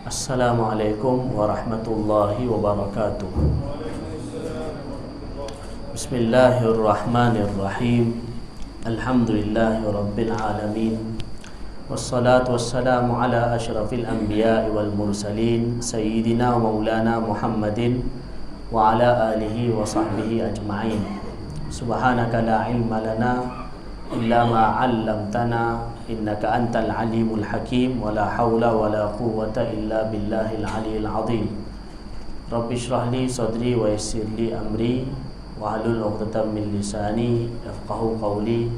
Assalamualaikum warahmatullahi wabarakatuh. Bismillahirrahmanirrahim. Alhamdulillahi rabbil alamin. Wassalatu wassalamu ala asyrafil anbiya'i wal mursalin Sayyidina wa maulana Muhammadin wa ala alihi wa sahbihi ajma'in. Subhanaka la ilma lana illa ma 'allamtana innaka antal alimul hakim wa la hawla wa la quwwata illa billahil aliyil azim. Rabbi shrah li sadri wa yassir li amri wa hlul 'uqdatam min lisani yafqahu qawli.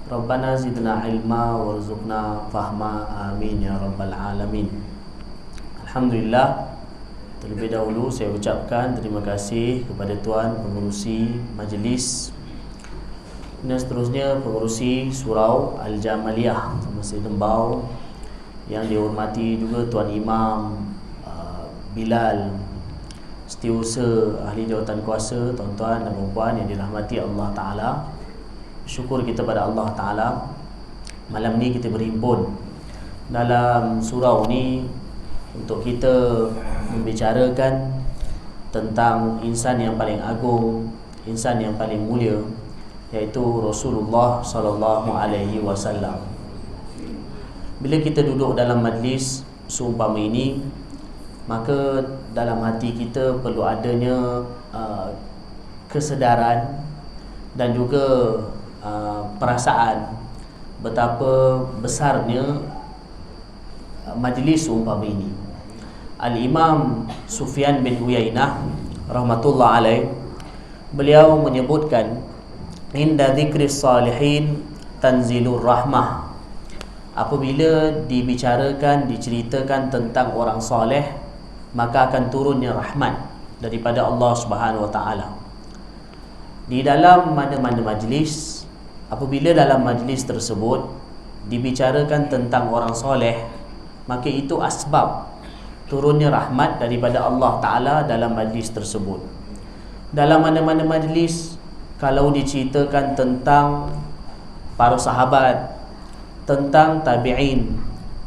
Rabbana zidna ilma warzuqna fahma, amin ya rabbal alamin. Alhamdulillah, terlebih dahulu saya ucapkan terima kasih kepada tuan pengerusi majlis dan seterusnya pengerusi surau Al-Jamaliyah Masjid Lembau, yang dihormati juga Tuan Imam Bilal, Setiausaha Ahli Jawatan Kuasa, tuan-tuan dan puan yang dirahmati Allah Ta'ala. Syukur kita pada Allah Ta'ala, malam ni kita berhimpun dalam surau ni untuk kita membicarakan tentang insan yang paling agung, insan yang paling mulia, iaitu Rasulullah sallallahu alaihi wasallam. Bila kita duduk dalam majlis seumpama ini, maka dalam hati kita perlu adanya kesedaran dan juga perasaan betapa besarnya majlis seumpama ini. Al-Imam Sufyan bin Uyainah rahmatullah alaih, beliau menyebutkan inda dzikris salihin tanzilur rahmah. Apabila dibicarakan, diceritakan tentang orang soleh, maka akan turunnya rahmat daripada Allah Subhanahu wa taala. Di dalam mana-mana majlis, apabila dalam majlis tersebut dibicarakan tentang orang soleh, maka itu asbab turunnya rahmat daripada Allah Ta'ala dalam majlis tersebut. Dalam mana-mana majlis, kalau diceritakan tentang para sahabat, tentang tabi'in,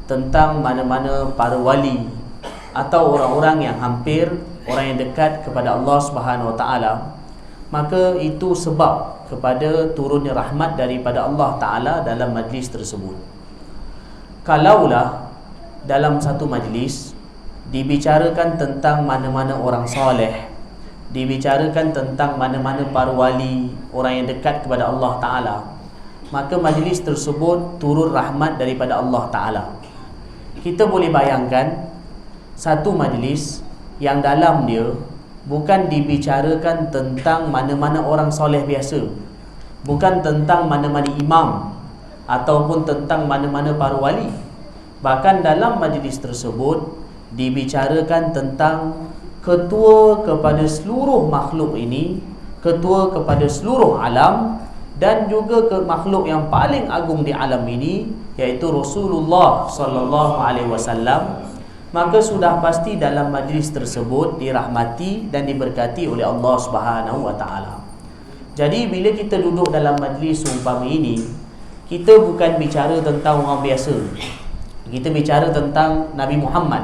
tentang mana-mana para wali atau orang-orang yang hampir, orang yang dekat kepada Allah Subhanahu wa taala, maka itu sebab kepada turunnya rahmat daripada Allah Ta'ala dalam majlis tersebut. Kalaulah dalam satu majlis dibicarakan tentang mana-mana orang soleh, dibicarakan tentang mana-mana para wali, orang yang dekat kepada Allah Ta'ala, maka majlis tersebut turun rahmat daripada Allah Ta'ala. Kita boleh bayangkan satu majlis yang dalam dia bukan dibicarakan tentang mana-mana orang soleh biasa, bukan tentang mana-mana imam ataupun tentang mana-mana para wali. Bahkan dalam majlis tersebut dibicarakan tentang ketua kepada seluruh makhluk ini, ketua kepada seluruh alam, dan juga ke makhluk yang paling agung di alam ini, iaitu Rasulullah sallallahu alaihi wasallam. Maka sudah pasti dalam majlis tersebut dirahmati dan diberkati oleh Allah Subhanahu wa taala. Jadi bila kita duduk dalam majlis seumpama ini, kita bukan bicara tentang orang biasa. Kita bicara tentang Nabi Muhammad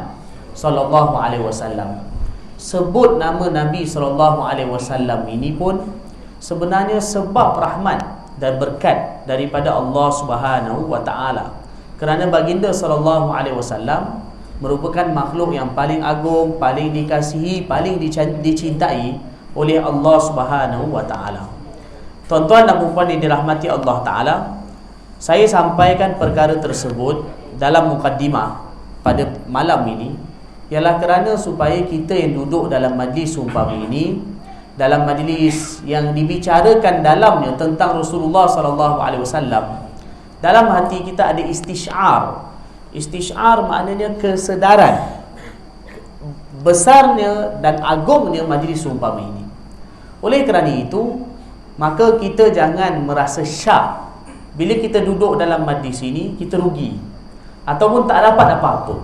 sallallahu alaihi wasallam. Sebut nama Nabi SAW ini pun sebenarnya sebab rahmat dan berkat daripada Allah Subhanahu wa taala. Kerana baginda SAW merupakan makhluk yang paling agung, paling dikasihi, paling dicintai oleh Allah Subhanahu wa taala. Tuan-tuan dan puan yang dirahmati Allah Taala, saya sampaikan perkara tersebut dalam mukaddimah pada malam ini ialah kerana supaya kita yang duduk dalam majlis seumpama ini, dalam majlis yang dibicarakan dalamnya tentang Rasulullah sallallahu alaihi wasallam, dalam hati kita ada istisyar. Istisyar maknanya kesedaran besarnya dan agungnya majlis seumpama ini. Oleh kerana itu, maka kita jangan merasa syak bila kita duduk dalam majlis ini kita rugi ataupun tak dapat apa-apa.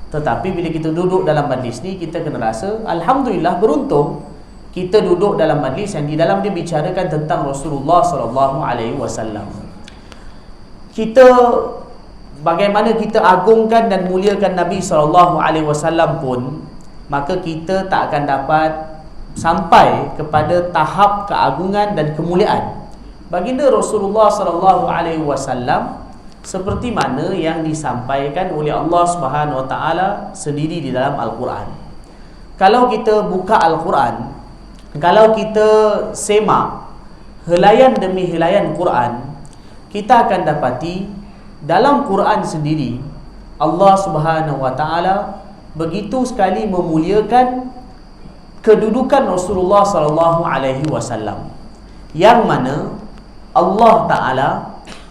Tetapi bila kita duduk dalam majlis ni, kita kena rasa alhamdulillah, beruntung kita duduk dalam majlis yang di dalam dia bicarakan tentang Rasulullah sallallahu alaihi wasallam. Kita bagaimana kita agungkan dan muliakan Nabi SAW pun, maka kita tak akan dapat sampai kepada tahap keagungan dan kemuliaan baginda Rasulullah SAW seperti mana yang disampaikan oleh Allah Subhanahu Wa Taala sendiri di dalam Al-Quran. Kalau kita buka Al-Quran, kalau kita semak helaian demi helaian Quran, kita akan dapati dalam Quran sendiri Allah Subhanahu Wa Taala begitu sekali memuliakan kedudukan Rasulullah sallallahu alaihi wasallam, yang mana Allah Taala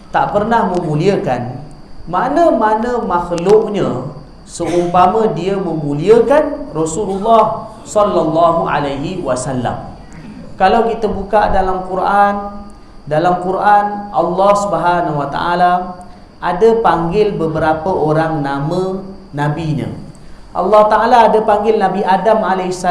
tak pernah memuliakan mana-mana makhluknya seumpama dia memuliakan Rasulullah sallallahu alaihi wasallam. Kalau kita buka dalam Quran Allah Subhanahu Wa Taala ada panggil beberapa orang nama nabinya. Allah Ta'ala ada panggil Nabi Adam AS.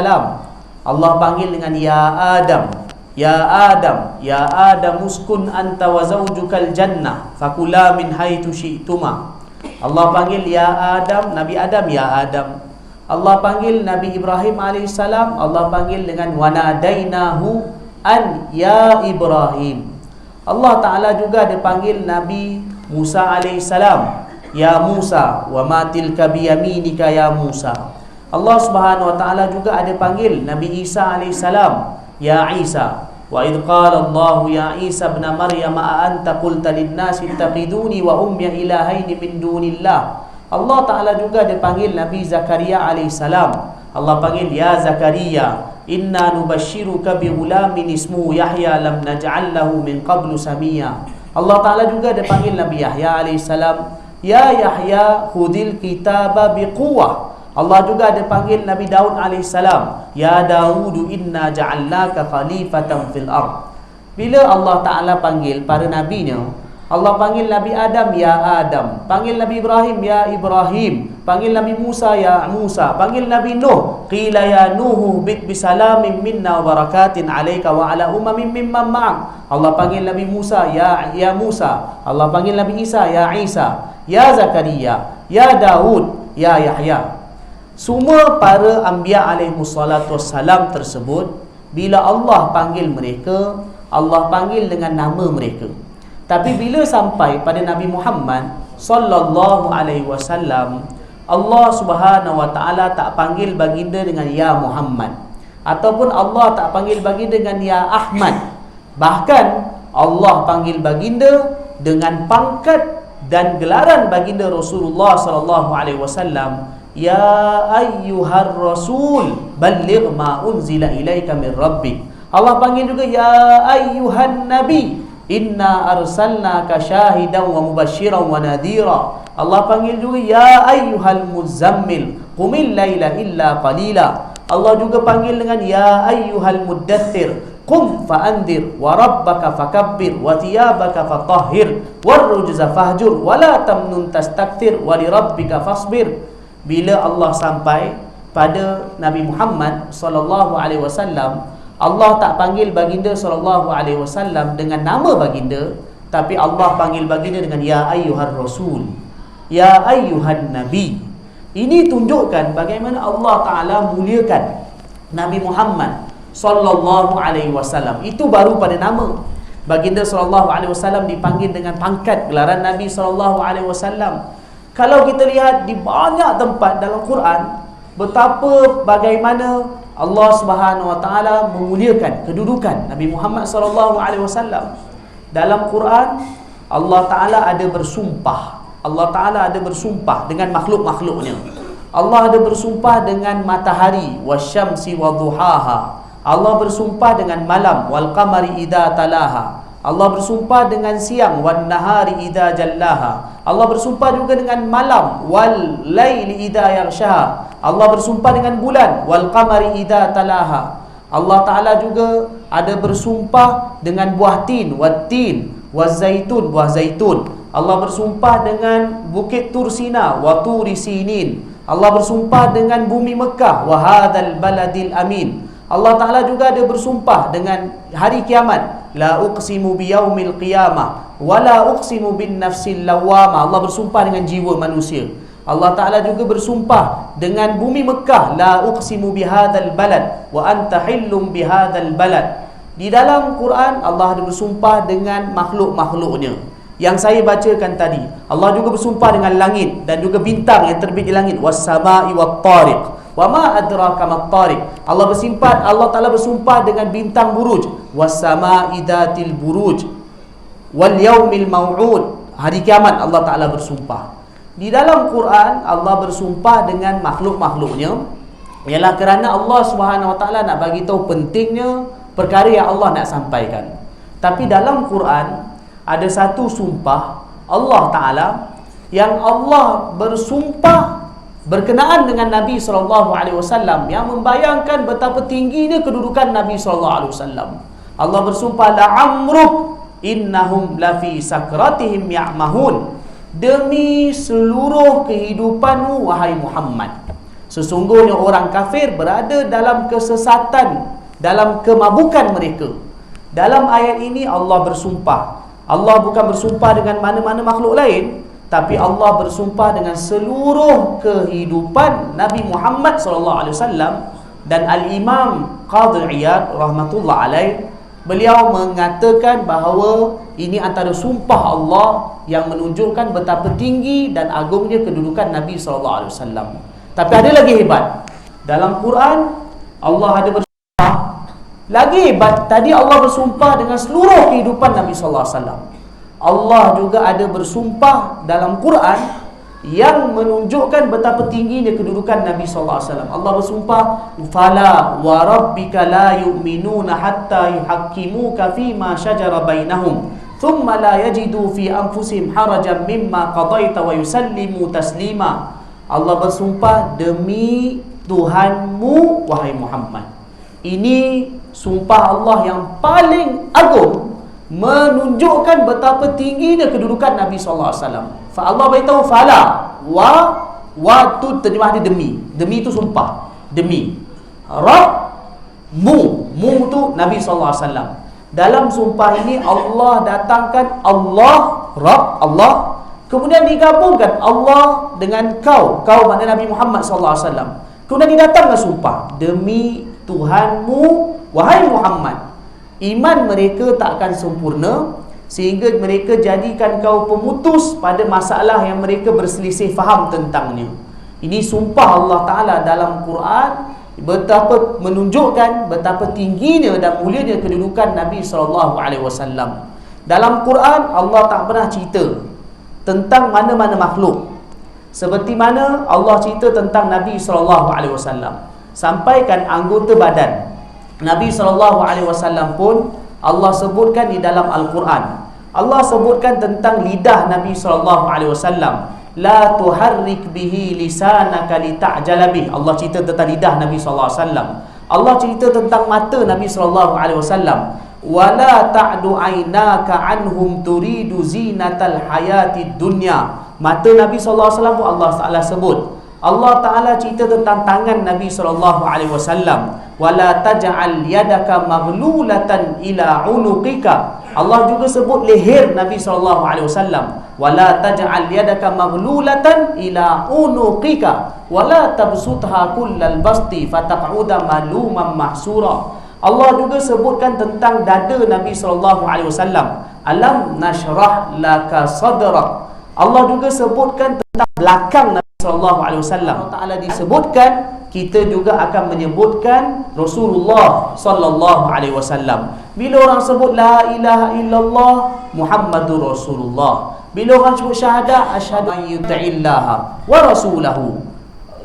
Allah panggil dengan Ya Adam, Ya Adam, Ya Adam uskun anta wa zawjukal jannah fakula min haitu syi'tuma. Allah panggil Ya Adam, Nabi Adam, Ya Adam. Allah panggil Nabi Ibrahim AS. Allah panggil dengan wanadainahu an Ya Ibrahim. Allah Ta'ala juga ada panggil Nabi Musa AS, Ya Musa, wa ma tilka biyaminika ya Musa. Allah Subhanahu Wa Taala juga ada panggil Nabi Isa AS, Ya Isa, wa idh qala Allah ya Isa ibn Maryam a anta qulta lin-nasi ittakhiduni wa ummi ilahaini min dunillah. Allah Ta'ala juga ada panggil Nabi Zakaria AS. Allah panggil Ya Zakaria, inna nubashiruka bi ghulamin ismuhu Yahya lam naj'al lahu min qablu samia. Allah Ta'ala juga ada panggil Nabi Yahya AS, Ya Yahya khudil kitaba biquwah. Allah juga ada panggil Nabi Daud AS, Ya Daudu inna ja'alnaka khalifatan fil ard. Bila Allah Ta'ala panggil para nabinya, Allah panggil Nabi Adam, Ya Adam, panggil Nabi Ibrahim, Ya Ibrahim, panggil Nabi Musa, Ya Musa, panggil Nabi Nuh, qila ya Nuhu bit bisalamin minna wa barakatin alayka wa ala umamin mimman ma'ak. Allah panggil Nabi Musa, Ya Musa. Allah panggil Nabi Isa, Ya Isa, Ya Zakaria, Ya Daud, Ya Yahya. Semua para anbiya alaihissalatu wassalam tersebut, bila Allah panggil mereka, Allah panggil dengan nama mereka. Tapi bila sampai pada Nabi Muhammad sallallahu alaihi wasallam, Allah Subhanahu Wa Taala tak panggil baginda dengan Ya Muhammad, ataupun Allah tak panggil baginda dengan Ya Ahmad. Bahkan Allah panggil baginda dengan pangkat dan gelaran baginda Rasulullah sallallahu alaihi wasallam, Ya ayyuhar rasul balligh ma unzila ilaika min rabbik. Allah panggil juga Ya ayyuhan nabi inna arsalnaka syahidan wa mubasyiran wa nadhira. Allah panggil juga Ya ayyuhal muzammil qumil laila illa qalila. Allah juga panggil dengan Ya ayyuhal muddaththir qum fa'andir wa rabbaka fakabbir wa thiyabaka fatahhir warrujza fahjur wa la tamnun tastakthir wa li rabbika fasbir. Bila Allah sampai pada Nabi Muhammad sallallahu alaihi wasallam, Allah tak panggil baginda sallallahu alaihi wasallam dengan nama baginda, tapi Allah panggil baginda dengan Ya ayyuhar rasul, Ya ayyuhan nabi. Ini tunjukkan bagaimana Allah Ta'ala muliakan Nabi Muhammad sallallahu alaihi wasallam. Itu baru pada nama. Baginda sallallahu alaihi wasallam dipanggil dengan pangkat gelaran Nabi sallallahu alaihi wasallam. Kalau kita lihat di banyak tempat dalam Quran, betapa bagaimana Allah Subhanahu Wa Taala memuliakan kedudukan Nabi Muhammad sallallahu alaihi wasallam. Dalam Quran Allah Taala ada bersumpah. Allah Taala ada bersumpah dengan makhluk-makhluknya. Allah ada bersumpah dengan matahari, wasyamsi wadhuhaha. Allah bersumpah dengan malam, wal qamari idza talaha. Allah bersumpah dengan siang, wan nahari idza jallaha. Allah bersumpah juga dengan malam, wal laili idza yaghshaha. Allah bersumpah dengan bulan, wal qamari idza talaha. Allah Ta'ala juga ada bersumpah dengan buah tin, wat tin, waz zaitun, buah zaitun. Allah bersumpah dengan bukit Tursina, wa turi sinin. Allah bersumpah dengan bumi Mekah, wa hadzal baladil amin. Allah Ta'ala juga ada bersumpah dengan hari kiamat. La uqsimu biyaumil qiyamah wa la uqsimu bin nafsil lawwamah. Allah bersumpah dengan jiwa manusia. Allah Ta'ala juga bersumpah dengan bumi Mekah. La uqsimu bihadzal balad wa anta hillum bihadzal balad. Di dalam Quran Allah ada bersumpah dengan makhluk-makhluknya yang saya bacakan tadi. Allah juga bersumpah dengan langit dan juga bintang yang terbit di langit. Was-sama'i wat-tariq. Wa ma adraka mat-tariq. Allah Ta'ala bersumpah dengan bintang buruj. Was-sama'i dzatil buruj. Wal yaumil mau'ud. Hari kiamat Allah Ta'ala bersumpah. Di dalam Quran Allah bersumpah dengan makhluk-makhluknya ialah kerana Allah Subhanahu Wa Ta'ala nak bagi tahu pentingnya perkara yang Allah nak sampaikan. Tapi dalam Quran ada satu sumpah Allah Ta'ala yang Allah bersumpah berkenaan dengan Nabi SAW yang membayangkan betapa tingginya kedudukan Nabi SAW. Allah bersumpah, la'amruk innahum lafi sakratihim ya'mahun. Demi seluruh kehidupanmu wahai Muhammad, sesungguhnya orang kafir berada dalam kesesatan, dalam kemabukan mereka. Dalam ayat ini Allah bersumpah. Allah bukan bersumpah dengan mana-mana makhluk lain, tapi Allah bersumpah dengan seluruh kehidupan Nabi Muhammad SAW. Dan Al-Imam Qadhi Iyad rahmatullah alaih, beliau mengatakan bahawa ini antara sumpah Allah yang menunjukkan betapa tinggi dan agungnya kedudukan Nabi SAW. Tapi ada lagi hebat. Dalam Quran Allah ada bersumpah lagi hebat. Tadi Allah bersumpah dengan seluruh kehidupan Nabi SAW. Allah juga ada bersumpah dalam Quran yang menunjukkan betapa tingginya kedudukan Nabi SAW. Allah bersumpah, fala wa rabbika la yu'minuna hatta yuhakkimuka fima shajara bainahum thumma la yajidu fi anfusihim harajan mimma qadaita wa yusallimu taslima. Allah bersumpah, demi Tuhanmu wahai Muhammad. Ini sumpah Allah yang paling agung, menunjukkan betapa tingginya kedudukan Nabi SAW. Allah beritahu fala, wa tu terjemah dia demi. Demi itu sumpah. Demi. Mu tu Nabi SAW. Dalam sumpah ini Allah datangkan Allah, Rabb, Allah. Kemudian digabungkan Allah dengan kau. Kau makna Nabi Muhammad SAW. Kemudian didatangkan sumpah, demi Tuhanmu wahai Muhammad. Iman mereka tak akan sempurna sehingga mereka jadikan kau pemutus pada masalah yang mereka berselisih faham tentangnya. Ini sumpah Allah Ta'ala dalam Quran betapa menunjukkan betapa tingginya dan mulianya kedudukan Nabi SAW. Dalam Quran Allah tak pernah cerita tentang mana-mana makhluk seperti mana Allah cerita tentang Nabi SAW. Sampaikan anggota badan Nabi SAW pun Allah sebutkan di dalam Al-Quran. Allah sebutkan tentang lidah Nabi SAW. La tuharrik bihi lisanaka lita'jala bih. Allah cerita tentang lidah Nabi SAW. Allah cerita tentang mata Nabi SAW. Wala ta'du aynaka anhum turidu zinatal hayatid dunya. Mata Nabi SAW pun Allah Ta'ala sebut. Allah Ta'ala cerita tentang tangan Nabi SAW. Wala taj'al yadaka maghlulatan ila unuqika. Allah juga sebut leher Nabi SAW. Wala taj'al yadaka maghlulatan ila unuqika wala tabsutha kullal basti fataq'uda maluman mahsura. Allah juga sebutkan tentang dada Nabi SAW. Alam nashrah laka sadrak. Allah juga sebutkan tentang belakang Nabi SAW. Allah Ta'ala disebutkan, kita juga akan menyebutkan Rasulullah SAW. Bila orang sebut la ilaha illallah Muhammadur Rasulullah, bila orang sebut syahadah asyhadu an yuti'illaha wa rasulahu,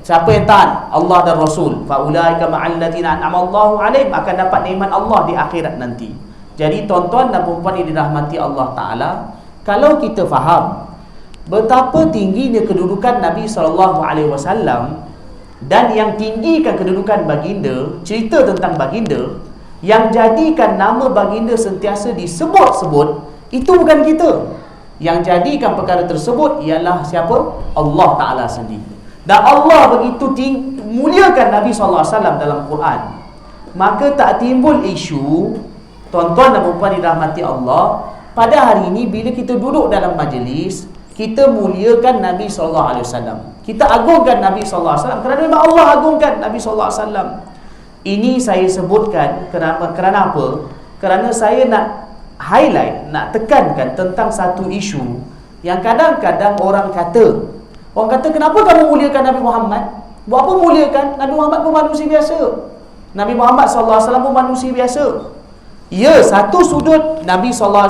siapa yang taat Allah dan Rasul, fa ulaika ma'al ladzina an'ama Allahu 'alaihim, akan dapat nikmat Allah di akhirat nanti. Jadi tuan-tuan dan puan yang dirahmati Allah Ta'ala, kalau kita faham betapa tingginya kedudukan Nabi SAW dan yang tinggikan kedudukan baginda, cerita tentang baginda, yang jadikan nama baginda sentiasa disebut-sebut, itu bukan kita. Yang jadikan perkara tersebut ialah siapa? Allah Ta'ala sendiri. Dan Allah begitu muliakan Nabi SAW dalam Quran. maka tak timbul isu. Tuan-tuan dan puan dirahmati Allah, pada hari ini bila kita duduk dalam majlis, kita muliakan Nabi SAW, kita agungkan Nabi SAW, kerana memang Allah agungkan Nabi SAW. Ini saya sebutkan kerana apa? Kerana saya nak highlight, nak tekankan tentang satu isu yang kadang-kadang orang kata, kenapa kamu muliakan Nabi Muhammad? Buat apa muliakan? Nabi Muhammad pun manusia biasa. Nabi Muhammad SAW pun manusia biasa. Ya, satu sudut Nabi SAW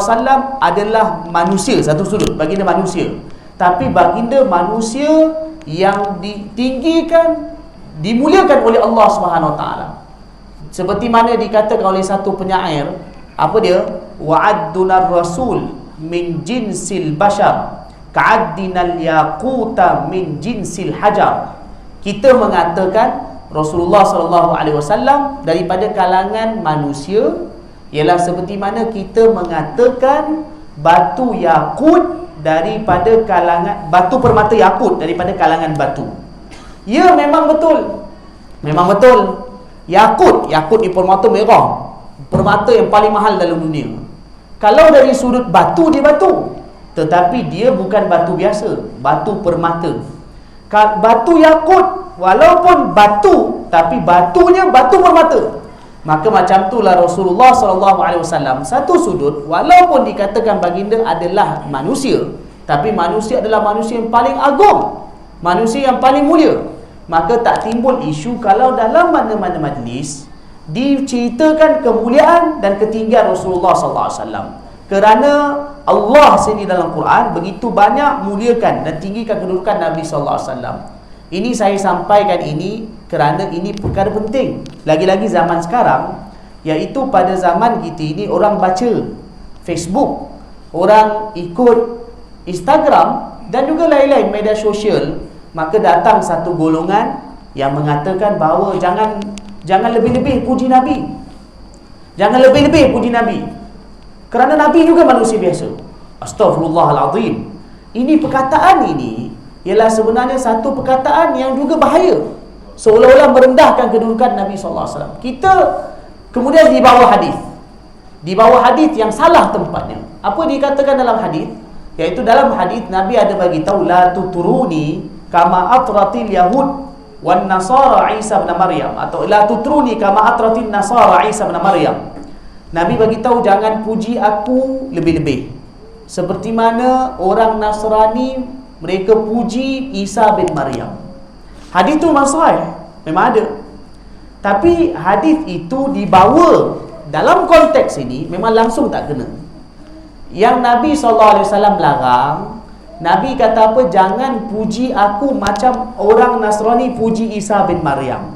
adalah manusia, satu sudut, baginda manusia. Tapi baginda manusia yang ditinggikan, dimuliakan oleh Allah SWT. Seperti mana dikatakan oleh satu penyair, apa dia? Wa'addunar rasul min jinsil bashar ka'addinal yaquta min jinsil hajar. Kita mengatakan Rasulullah SAW daripada kalangan manusia ialah seperti mana kita mengatakan batu yakut daripada kalangan batu permata yakut daripada kalangan batu. Ya, memang betul. Memang betul. Yakut ni permata merah, permata yang paling mahal dalam dunia. Kalau dari sudut batu, dia batu, tetapi dia bukan batu biasa, batu permata. Batu yakut walaupun batu, tapi batunya batu permata. Maka macam itulah Rasulullah SAW, satu sudut walaupun dikatakan baginda adalah manusia, tapi manusia adalah manusia yang paling agung, manusia yang paling mulia. Maka tak timbul isu kalau dalam mana-mana majlis diceritakan kemuliaan dan ketinggian Rasulullah SAW. Kerana Allah sendiri dalam Quran begitu banyak muliakan dan tinggikan kedudukan Nabi SAW. Ini saya sampaikan ini kerana ini perkara penting, lagi-lagi zaman sekarang, iaitu pada zaman kita ini orang baca Facebook, orang ikut Instagram dan juga lain-lain media sosial. Maka datang satu golongan yang mengatakan bahawa jangan lebih-lebih puji Nabi. Jangan lebih-lebih puji Nabi, kerana Nabi juga manusia biasa. Astaghfirullahalazim. Ini perkataan ini ialah sebenarnya satu perkataan yang juga bahaya, seolah-olah merendahkan kedudukan Nabi SAW. Kita kemudian dibawa hadis yang salah tempatnya. Apa dikatakan dalam hadis? Iaitu dalam hadis Nabi ada bagi tahu, la tuturuni kama atratil yahud wan nasara Isa bin Maryam, atau la tutruni kama atratil nasara Isa bin Maryam. Nabi bagi tahu jangan puji aku lebih-lebih seperti mana orang Nasrani mereka puji Isa bin Maryam. Hadis itu memang sahih, memang ada. Tapi hadis itu dibawa dalam konteks ini memang langsung tak kena. Yang Nabi SAW larang, Nabi kata apa? Jangan puji aku macam orang Nasrani puji Isa bin Maryam.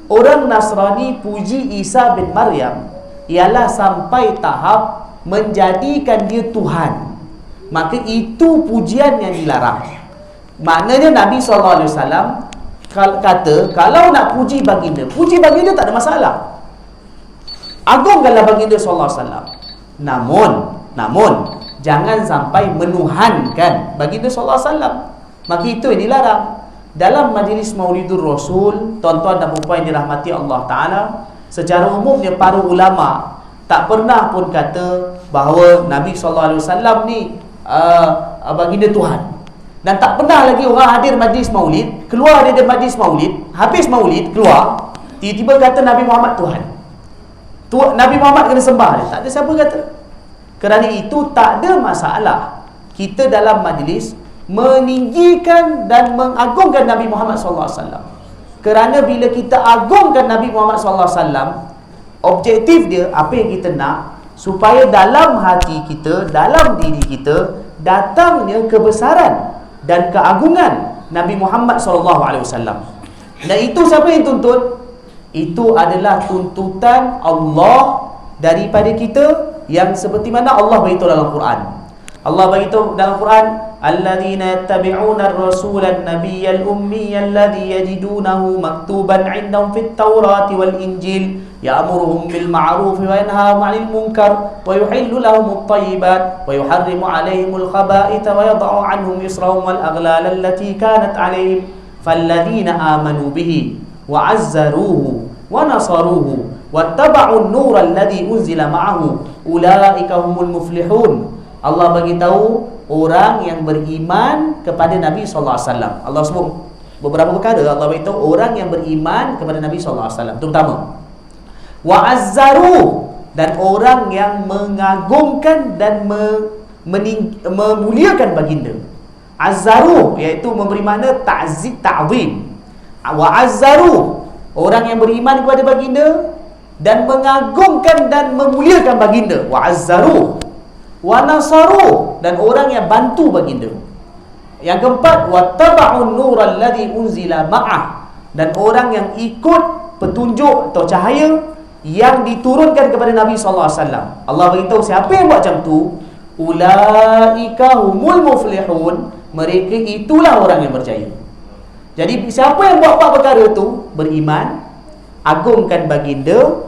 Orang Nasrani puji Isa bin Maryam ialah sampai tahap menjadikan dia Tuhan. Maka itu pujian yang dilarang. Maknanya Nabi SAW kata, kalau nak puji baginda tak ada masalah. Agungkanlah baginda SAW. Namun jangan sampai menuhankan baginda SAW. Maka itu yang dilarang. Dalam majlis Maulidur Rasul, tuan-tuan dan puan yang dirahmati Allah Ta'ala, secara umumnya para ulama tak pernah pun kata bahawa Nabi SAW ni baginda Tuhan. Dan tak pernah lagi orang hadir majlis maulid, keluar dari majlis maulid, habis maulid, keluar, tiba-tiba kata Nabi Muhammad Tuhan. Nabi Muhammad kena sembah dia. Tak ada siapa kata. Kerana itu tak ada masalah kita dalam majlis meninggikan dan mengagungkan Nabi Muhammad SAW. Kerana bila kita agungkan Nabi Muhammad SAW, objektif dia apa yang kita nak, supaya dalam hati kita, dalam diri kita datangnya kebesaran dan keagungan Nabi Muhammad SAW. Dan itu siapa yang tuntut? Itu adalah tuntutan Allah daripada kita, yang seperti mana Allah beritahu dalam Quran. Allah beritahu dalam Quran, alladzina yattabi'una ar-rasulan nabiyyal ummiyal ladzi yajidunahu maktuban 'indahum fit tawrati wal injil ya'muruhum bil ma'ruf wa yanhahum 'anil munkar wa yuhillu lahum at-tayyibat wa yuharrimu 'alayhimul khaba'itha wa yad'u 'anhum israhum wal aghlal allati kanat 'alayhim falladzina amanu bihi wa 'azzaruhu wa nasaruhu wattaba'un nural ladzi unzila ma'ahu ulaika humul muflihun. Allah bagi tahu orang yang beriman kepada Nabi sallallahu alaihi wasallam. Allah sebut beberapa perkara. Allah bagi tahu orang yang beriman kepada Nabi sallallahu alaihi wasallam. Itu pertama. Wa azzaru, dan orang yang mengagungkan dan memuliakan baginda. Azzaru iaitu memberi makna ta'zim, ta'zim. Wa azzaru, orang yang beriman kepada baginda dan mengagungkan dan memuliakan baginda. Wa azzaru. Wa nasaru, dan orang yang bantu baginda. Yang keempat, wattaba'un nural ladzi unzila ma'ah, dan orang yang ikut petunjuk atau cahaya yang diturunkan kepada Nabi sallallahu alaihi wasallam. Allah beritahu siapa yang buat macam tu, ulaika humul muflihun, mereka itulah orang yang berjaya. Jadi siapa yang buat empat perkara tu, beriman, agungkan baginda,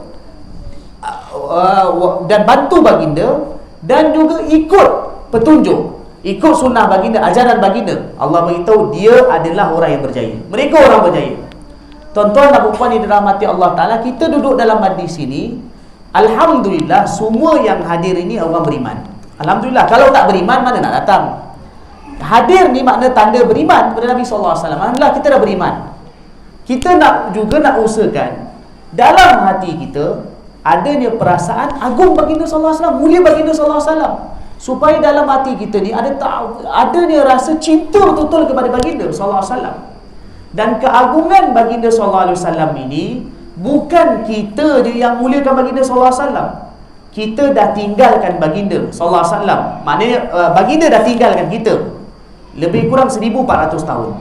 dan bantu baginda, dan juga ikut petunjuk, ikut sunnah baginda, ajaran baginda, Allah beritahu dia adalah orang yang berjaya. Mereka orang berjaya. Tuan-tuan dan puan yang dirahmati Allah Ta'ala, kita duduk dalam majlis sini, alhamdulillah semua yang hadir ini orang beriman. Alhamdulillah. Kalau tak beriman, mana nak datang? Hadir ni makna tanda beriman kepada Nabi SAW. Alhamdulillah kita dah beriman. Kita nak usahakan dalam hati kita adanya perasaan agung baginda sallallahu alaihi wasallam, mulia baginda sallallahu alaihi wasallam, supaya dalam hati kita ni adanya rasa cinta betul-betul kepada baginda sallallahu alaihi wasallam. Dan keagungan baginda sallallahu alaihi wasallam ini bukan kita je yang muliakan baginda sallallahu alaihi wasallam. Kita dah tinggalkan baginda sallallahu alaihi wasallam. Maknanya baginda dah tinggalkan kita lebih kurang 1400 tahun.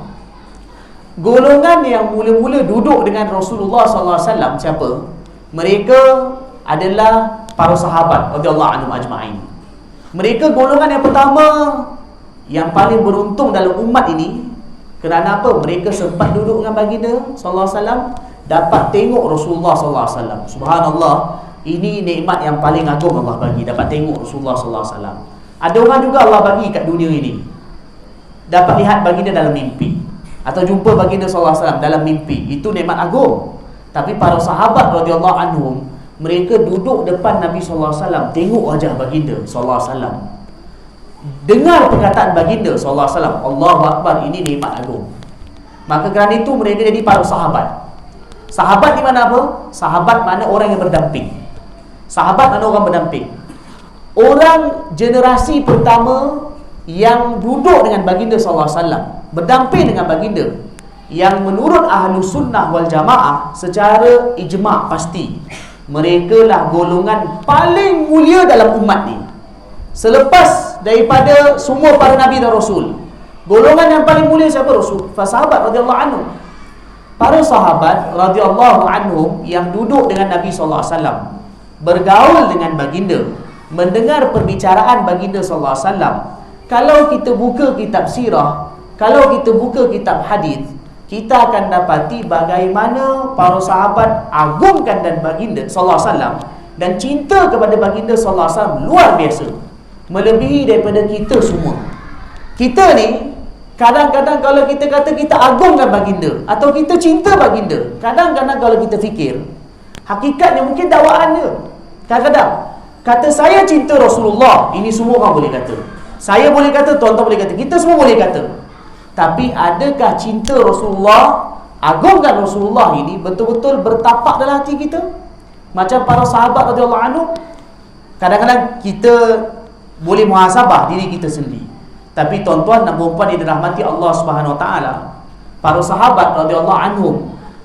Golongan yang mula-mula duduk dengan Rasulullah sallallahu alaihi wasallam siapa? Mereka adalah para sahabat radhiyallahu anhum ajma'in. Mereka golongan yang pertama yang paling beruntung dalam umat ini. Kerana apa? Mereka sempat duduk dengan baginda sallallahu alaihi wasallam, dapat tengok Rasulullah sallallahu alaihi wasallam. Subhanallah, ini nikmat yang paling agung Allah bagi, dapat tengok Rasulullah sallallahu alaihi wasallam. Ada orang juga Allah bagi kat dunia ini, dapat lihat baginda dalam mimpi, atau jumpa baginda sallallahu alaihi wasallam dalam mimpi. Itu nikmat agung. Tapi para sahabat radhiyallahu anhum, mereka duduk depan Nabi sallallahu alaihi wasallam, tengok wajah baginda sallallahu alaihi wasallam, dengar perkataan baginda sallallahu alaihi wasallam. Allahu akbar, ini nikmat agung. Maka kerana itu mereka jadi para sahabat. Sahabat di mana apa? Sahabat mana orang yang berdamping. Sahabat mana orang berdamping. Orang generasi pertama yang duduk dengan baginda sallallahu alaihi wasallam, berdamping dengan baginda, yang menurut ahlu sunnah wal jamaah secara ijma' pasti mereka lah golongan paling mulia dalam umat ni. Selepas daripada semua para nabi dan rasul, golongan yang paling mulia siapa? Rasul, sahabat radhiyallahu anhum. Para sahabat radhiyallahu anhum yang duduk dengan Nabi sallallahu alaihi wasallam, bergaul dengan baginda, mendengar perbicaraan baginda sallallahu alaihi wasallam. Kalau kita buka kitab sirah, kalau kita buka kitab hadis, kita akan dapati bagaimana para sahabat agungkan dan baginda sallallahu alaihi wasallam dan cinta kepada baginda sallallahu alaihi wasallam luar biasa, melebihi daripada kita semua. Kita ni kadang-kadang kalau kita kata kita agungkan baginda atau kita cinta baginda, kadang-kadang kalau kita fikir, hakikatnya mungkin dakwaan dia. Kadang-kadang kata saya cinta Rasulullah, ini semua orang boleh kata. Saya boleh kata, tuan-tuan boleh kata, kita semua boleh kata. Tapi adakah cinta Rasulullah, agungkan Rasulullah ini betul-betul bertapak dalam hati kita? Macam para sahabat radhiyallahu anhu. Kadang-kadang kita boleh muhasabah diri kita sendiri. Tapi tuan-tuan dan puan-puan yang dirahmati Allah Subhanahu Wa Taala, para sahabat radhiyallahu anhum,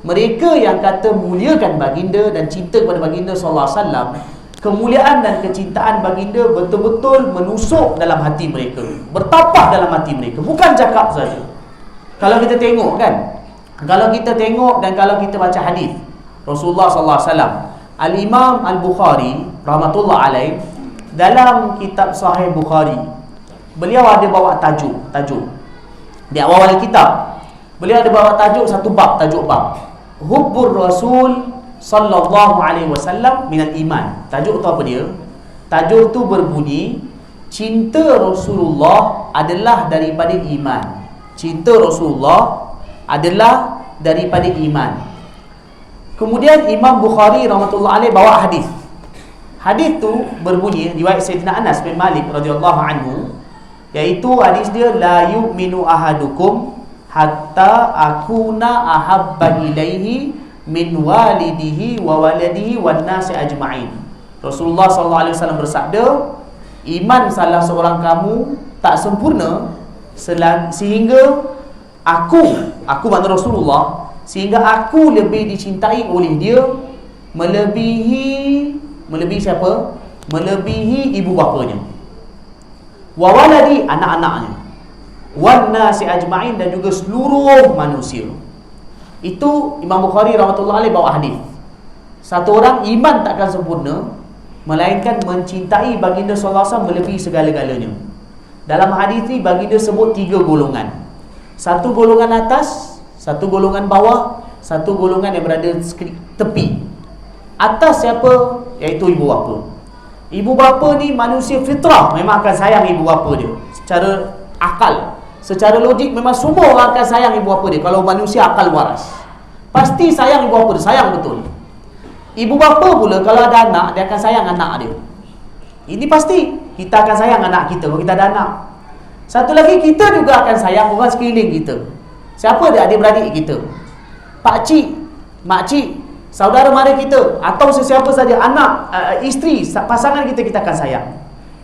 mereka yang kata muliakan baginda dan cinta kepada baginda sallallahu alaihi wasallam, kemuliaan dan kecintaan baginda betul-betul menusuk dalam hati mereka, bertapak dalam hati mereka, bukan cakap saja. Kalau kita tengok kan, kalau kita tengok dan kalau kita baca hadis Rasulullah sallallahu alaihi wasallam, Al-Imam Al-Bukhari rahmatullah alaih, dalam kitab Sahih Bukhari, beliau ada bawa tajuk di awal kitab. Beliau ada bawa tajuk satu bab, tajuk bab Hubbur Rasul sallallahu alaihi wasallam minal iman. Tajuk tu apa dia? Tajuk tu berbunyi, cinta Rasulullah adalah daripada iman. Cinta Rasulullah adalah daripada iman. Kemudian Imam Bukhari rahmatullahi alaih bawa hadis. Hadis tu berbunyi riwayat Sayyidina Anas bin Malik radhiyallahu anhu, iaitu hadis dia, la yu'minu ahadukum hatta akuna ahabba ilaihi min walidihi wa waladihi wan nasi ajma'in. Rasulullah sallallahu alaihi wasallam bersabda, iman salah seorang kamu tak sempurna sehingga aku makna Rasulullah, sehingga aku lebih dicintai oleh dia melebihi siapa? Melebihi ibu bapanya, wa waladi, anak-anaknya, wan nasi ajma'in, dan juga seluruh manusia. Itu Imam Bukhari rahmatullahi alaih bawa hadis. Satu orang iman takkan sempurna melainkan mencintai baginda sallallahu alaihi wasallam melebihi segala-galanya. Dalam hadis ni baginda sebut 3 golongan. Satu golongan atas, satu golongan bawah, satu golongan yang berada tepi. Atas siapa? Iaitu ibu bapa. Ibu bapa ni manusia fitrah, memang akan sayang ibu bapa dia. Secara akal, secara logik, memang semua orang akan sayang ibu bapa dia. Kalau manusia akal waras, pasti sayang ibu bapa dia, sayang betul. Ibu bapa pula kalau ada anak, dia akan sayang anak dia. Ini pasti kita akan sayang anak kita kalau kita ada anak. Satu lagi, kita juga akan sayang orang sekeliling kita. Siapa dia? Adik-beradik kita, pakcik, makcik, saudara mara kita, atau sesiapa saja, anak, isteri, pasangan kita, kita akan sayang.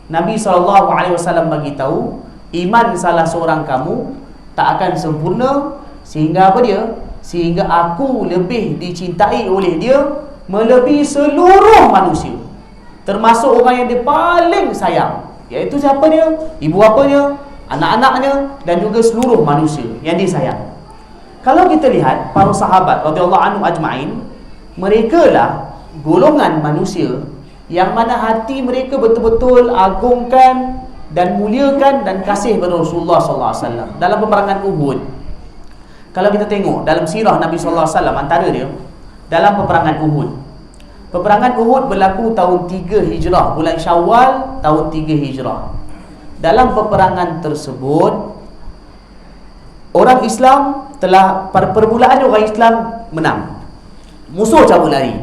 Nabi SAW bagi tahu, iman salah seorang kamu tak akan sempurna sehingga apa dia? Sehingga aku lebih dicintai oleh dia melebihi seluruh manusia, termasuk orang yang dia paling sayang, iaitu siapa dia? Ibu bapanya, anak-anaknya, dan juga seluruh manusia yang dia sayang. Kalau kita lihat para sahabat radhiyallahu anhum ajma'in, mereka lah golongan manusia yang mana hati mereka betul-betul agungkan dan muliakan dan kasih kepada Rasulullah sallallahu alaihi wasallam. Dalam peperangan Uhud, kalau kita tengok dalam sirah Nabi sallallahu alaihi wasallam, antara dia dalam peperangan Uhud. Peperangan Uhud berlaku tahun 3 Hijrah, bulan Syawal tahun 3 Hijrah. Dalam peperangan tersebut, orang Islam telah, pada permulaan orang Islam menang, musuh cabut lari.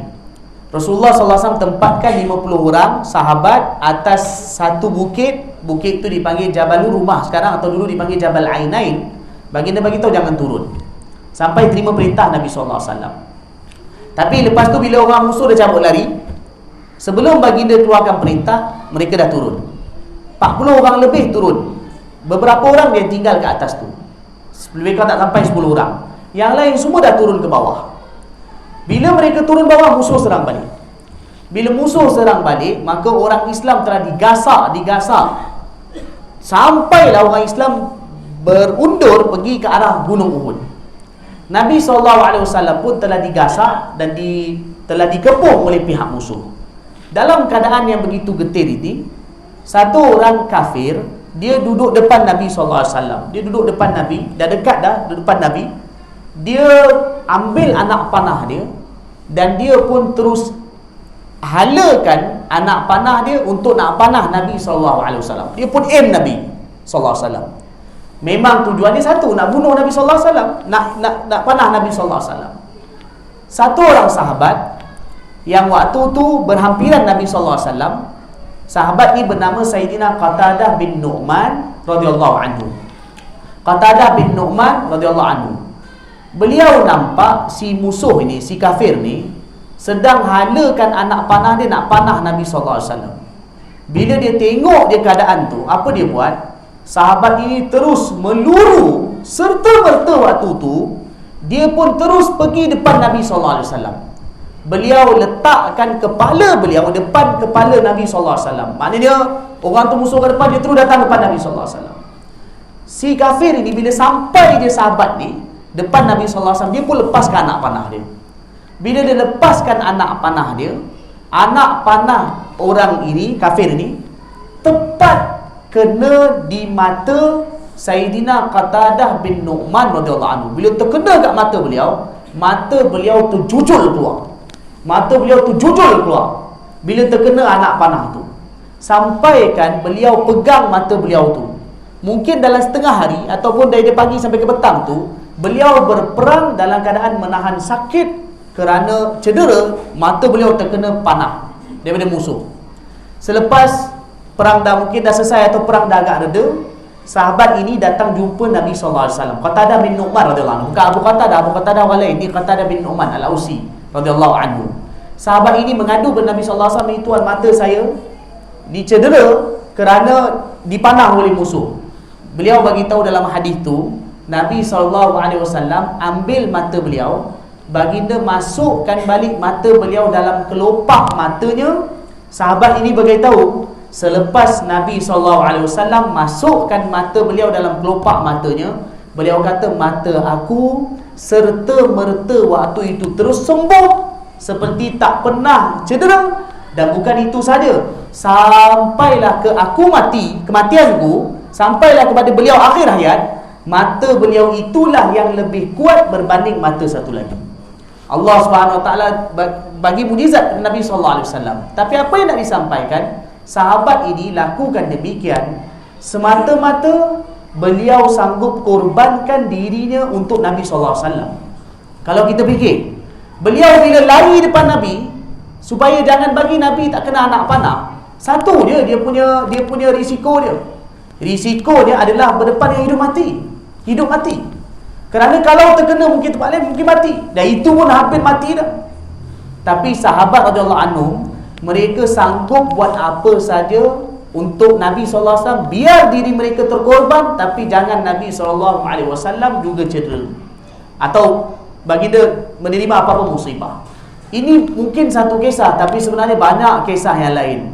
Rasulullah SAW tempatkan 50 orang sahabat atas satu bukit. Bukit itu dipanggil Jabal Rumah sekarang, atau dulu dipanggil Jabal Ainain. Baginda bagi tahu jangan turun sampai terima perintah Nabi SAW. Tapi lepas tu bila orang musuh dah cabut lari, sebelum baginda keluarkan perintah, mereka dah turun. 40 orang lebih turun. Beberapa orang dia tinggal ke atas tu, lebih kurang tak sampai 10 orang. Yang lain semua dah turun ke bawah. Bila mereka turun bawah, musuh serang balik. Bila musuh serang balik, maka orang Islam telah digasak sampailah orang Islam berundur pergi ke arah Gunung Uhud. Nabi SAW pun telah digasak dan telah dikepung oleh pihak musuh. Dalam keadaan yang begitu getir ini, satu orang kafir, dia duduk depan Nabi SAW. Dia duduk depan Nabi, dah dekat dah depan Nabi. Dia ambil anak panah dia, dan dia pun terus halakan anak panah dia untuk nak panah Nabi SAW. Dia pun aim Nabi SAW. Memang tujuannya satu, nak bunuh Nabi SAW, nak panah Nabi SAW. Satu orang sahabat yang waktu tu berhampiran Nabi SAW, sahabat ni bernama Sayyidina Qatadah bin Nu'man radhiyallahu anhu. Qatadah bin Nu'man radhiyallahu anhu, beliau nampak si musuh ini, si kafir ni sedang halakan anak panah dia nak panah Nabi SAW. Bila dia tengok dia keadaan tu, apa dia buat? Sahabat ini terus meluru, serta-merta waktu tu dia pun terus pergi depan Nabi SAW. Beliau letakkan kepala beliau depan kepala Nabi SAW. Maknanya orang tu musuh ke depan, dia terus datang depan Nabi SAW. Si kafir ini bila sampai dia sahabat ni depan Nabi SAW, dia pun lepaskan anak panah dia. Bila dia lepaskan anak panah dia, anak panah orang ini, kafir ini, tepat kena di mata Sayyidina Qatadah bin Nu'man radhiyallahu anhu. Bila terkena kat mata beliau tu jujul keluar. Mata beliau tu jujul keluar bila terkena anak panah tu. Sampaikan beliau pegang mata beliau tu, mungkin dalam setengah hari ataupun dari pagi sampai ke petang tu, beliau berperang dalam keadaan menahan sakit kerana cedera, mata beliau terkena panah daripada musuh. Selepas perang mungkin dah selesai atau perang dah agak reda, sahabat ini datang jumpa Nabi SAW. Qatadah bin Nu'man radhiyallahu anhu. Bukan Abu Qatadah orang lain. Ini Qatadah bin Nu'man al-Ausi radhiyallahu anhu. Sahabat ini mengadu kepada Nabi SAW, "Ini tuan, mata saya dicedera kerana dipanah oleh musuh." Beliau bagi tahu dalam hadis tu, Nabi SAW ambil mata beliau, baginda masukkan balik mata beliau dalam kelopak matanya. Sahabat ini beritahu, selepas Nabi SAW masukkan mata beliau dalam kelopak matanya, beliau kata, "Mata aku serta merta waktu itu terus sembuh seperti tak pernah cedera. Dan bukan itu saja, sampailah ke aku mati, kematianku, sampailah kepada beliau akhir hayat, mata beliau itulah yang lebih kuat berbanding mata satu lagi." Allah Subhanahu Wa Taala bagi mujizat Nabi SAW. Tapi apa yang nak disampaikan, sahabat ini lakukan demikian semata-mata beliau sanggup korbankan dirinya untuk Nabi SAW. Kalau kita fikir, beliau bila lari depan Nabi supaya jangan bagi Nabi tak kena anak panah, satu dia punya risiko dia. Risiko dia adalah berdepan dengan hidup mati. Kerana kalau terkena mungkin tempat lain mungkin mati, dan itu pun hampir mati dah. Tapi sahabat radhiyallahu anhum, mereka sanggup buat apa saja untuk Nabi SAW, biar diri mereka terkorban, tapi jangan Nabi SAW juga cedera atau baginda menerima apa-apa musibah. Ini mungkin satu kisah, tapi sebenarnya banyak kisah yang lain.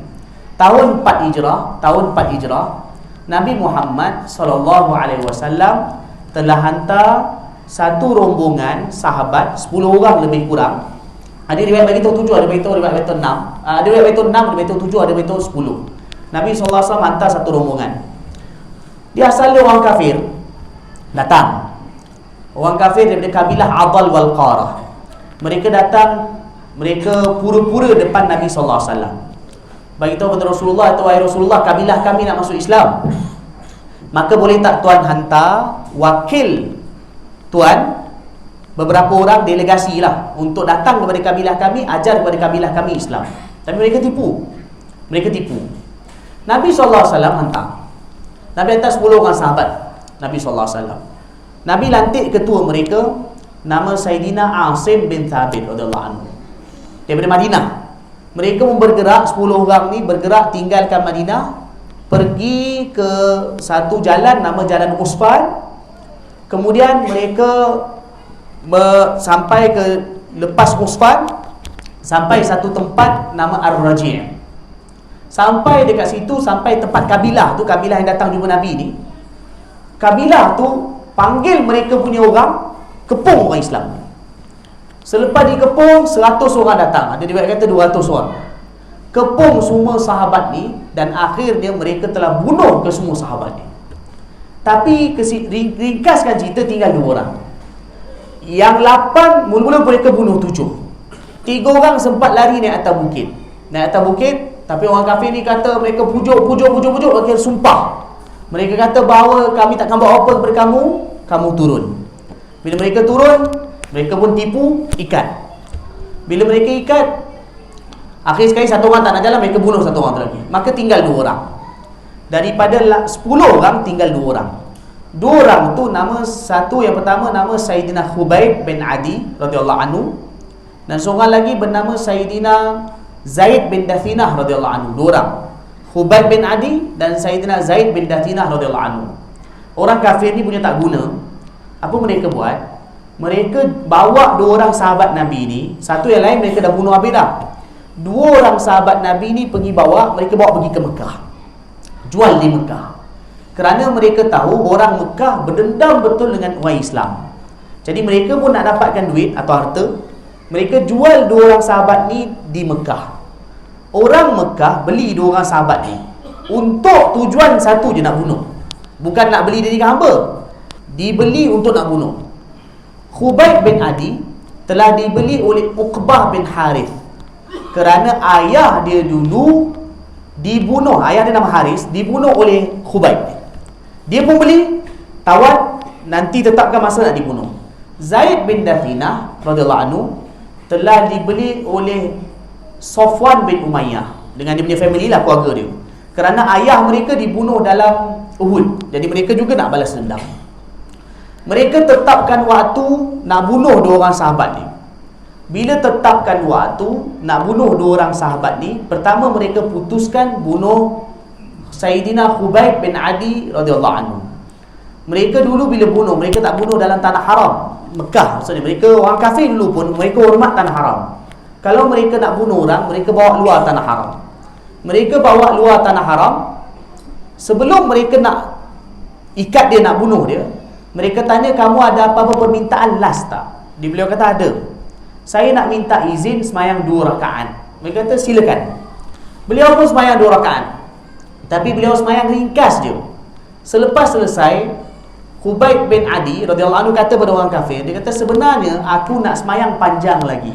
Tahun 4 Hijrah, Nabi Muhammad SAW telah hantar satu rombongan sahabat, 10 orang lebih kurang. Ada riwayat bagi tahu 7, ada riwayat bagi tahu 6. Ada riwayat bagi tahu 6, ada bagi tahu 7, ada bagi tahu 10. Nabi SAW hantar satu rombongan. Dia asalnya orang kafir datang. Orang kafir daripada kabilah Adal wal Qarah. Mereka datang, mereka pura-pura depan Nabi SAW. Bagi tahu kepada Rasulullah, atau "Wahai Rasulullah, kabilah kami nak masuk Islam. Maka boleh tak tuan hantar wakil tuan, beberapa orang delegasi lah, untuk datang kepada kabilah kami, ajar kepada kabilah kami Islam." Tapi mereka tipu. Nabi SAW hantar. Nabi hantar 10 orang sahabat Nabi SAW. Nabi lantik ketua mereka, nama Sayyidina Asim bin Thabit radhiyallahu anhu, daripada Madinah. Mereka pun bergerak, 10 orang ni bergerak tinggalkan Madinah, pergi ke satu jalan nama Jalan Usfan. Kemudian mereka sampai ke lepas Usfan, sampai satu tempat nama Ar-Raji'. Sampai dekat situ, sampai tempat kabilah tu, kabilah yang datang jumpa Nabi ni. Kabilah tu panggil mereka punya orang, kepung orang Islam. Selepas dikepung, 100 orang datang. Ada riwayat kata 200 orang. Kepung semua sahabat ni, dan akhirnya mereka telah bunuh ke semua sahabat ni. Tapi ringkaskan cerita, tinggal 2 orang. Yang 8 mula-mula mereka bunuh 7. 3 orang sempat lari naik atas bukit. Tapi orang kafir ni kata, mereka pujuk, akhirnya sumpah. Mereka kata bahawa kami takkan bawa apa kepada kamu turun. Bila mereka turun, mereka pun tipu, ikat. Bila mereka ikat, akhir sekali satu orang tak nak jalan, mereka bunuh satu orang tu lagi. Maka tinggal 2 orang. Daripada 10 orang, tinggal 2 orang. 2 orang tu nama, satu yang pertama nama Sayyidina Khubayb bin Adi radhiyallahu anhu, dan seorang lagi bernama Sayyidina Zaid bin Dathinah radhiyallahu anhu. 2 orang, Khubayb bin Adi dan Sayyidina Zaid bin Dathinah radhiyallahu anhu. Orang kafir ni punya tak guna. Apa mereka buat? Mereka bawa 2 orang sahabat Nabi ni. Satu yang lain mereka dah bunuh habis dah. 2 orang sahabat Nabi ni mereka bawa pergi ke Mekah, jual di Mekah. Kerana mereka tahu orang Mekah berdendam betul dengan orang Islam. Jadi mereka pun nak dapatkan duit atau harta, mereka jual 2 orang sahabat ni di Mekah. Orang Mekah beli 2 orang sahabat ni untuk tujuan satu je, nak bunuh. Bukan nak beli dari hamba, dibeli untuk nak bunuh. Khubayb bin Adi telah dibeli oleh Uqbah bin Harith, kerana ayah dia dulu dibunuh. Ayah dia nama Haris, dibunuh oleh Khubayb. Dia pun beli, tawar, nanti tetapkan masa nak dibunuh. Zaid bin Dathinah radhiyallahu anhu, telah dibeli oleh Safwan bin Umayyah dengan dia punya family lah, keluarga dia, kerana ayah mereka dibunuh dalam Uhud. Jadi mereka juga nak balas dendam. Mereka tetapkan waktu nak bunuh dua orang sahabat ni. Bila tetapkan waktu nak bunuh dua orang sahabat ni, pertama mereka putuskan bunuh Sayyidina Khubayb bin Adi radhiyallahu anhu. Mereka dulu bila bunuh, mereka tak bunuh dalam tanah haram Mekah. Maksudnya mereka orang kafir dulu pun mereka hormat tanah haram. Kalau mereka nak bunuh orang, mereka bawa luar tanah haram. Mereka bawa luar tanah haram. Sebelum mereka nak ikat dia, nak bunuh dia, mereka tanya, kamu ada apa-apa permintaan last tak? Beliau kata ada. Saya nak minta izin semayang 2 rakaat. Mereka kata silakan. Beliau pun semayang 2 rakaat. Tapi beliau semayang ringkas je. Selepas selesai, Khubayb bin Adi radhiyallahu anhu kata pada orang kafir, dia kata sebenarnya aku nak semayang panjang lagi,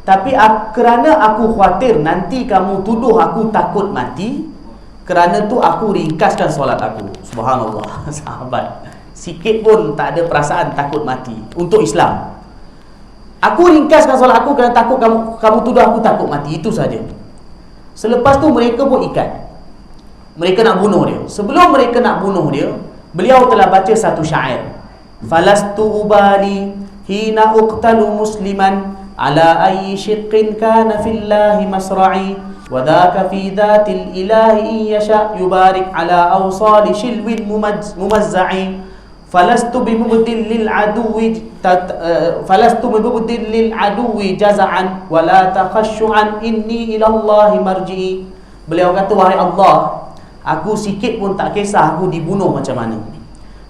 tapi kerana aku khawatir nanti kamu tuduh aku takut mati, kerana tu aku ringkaskan solat aku. Subhanallah. Sahabat sikit pun tak ada perasaan takut mati untuk Islam. Aku ringkaskan solat aku kerana takut kamu tuduh aku takut mati, itu saja. Selepas tu mereka pun ikat. Mereka nak bunuh dia. Sebelum mereka nak bunuh dia, beliau telah baca satu syair. Falastu ubali hina uqtalu musliman ala ayyi shiqqin kana fillahi masra'i wa dhaka fi dhatil ilahi in yasha yubarik ala awsali shilwin mumazza'i falastu bimubdil lil aduwi jaza'an wa la takhashshu'an inni ila Allahi marji'i. Beliau kata, wahai Allah, aku sikit pun tak kisah aku dibunuh macam mana.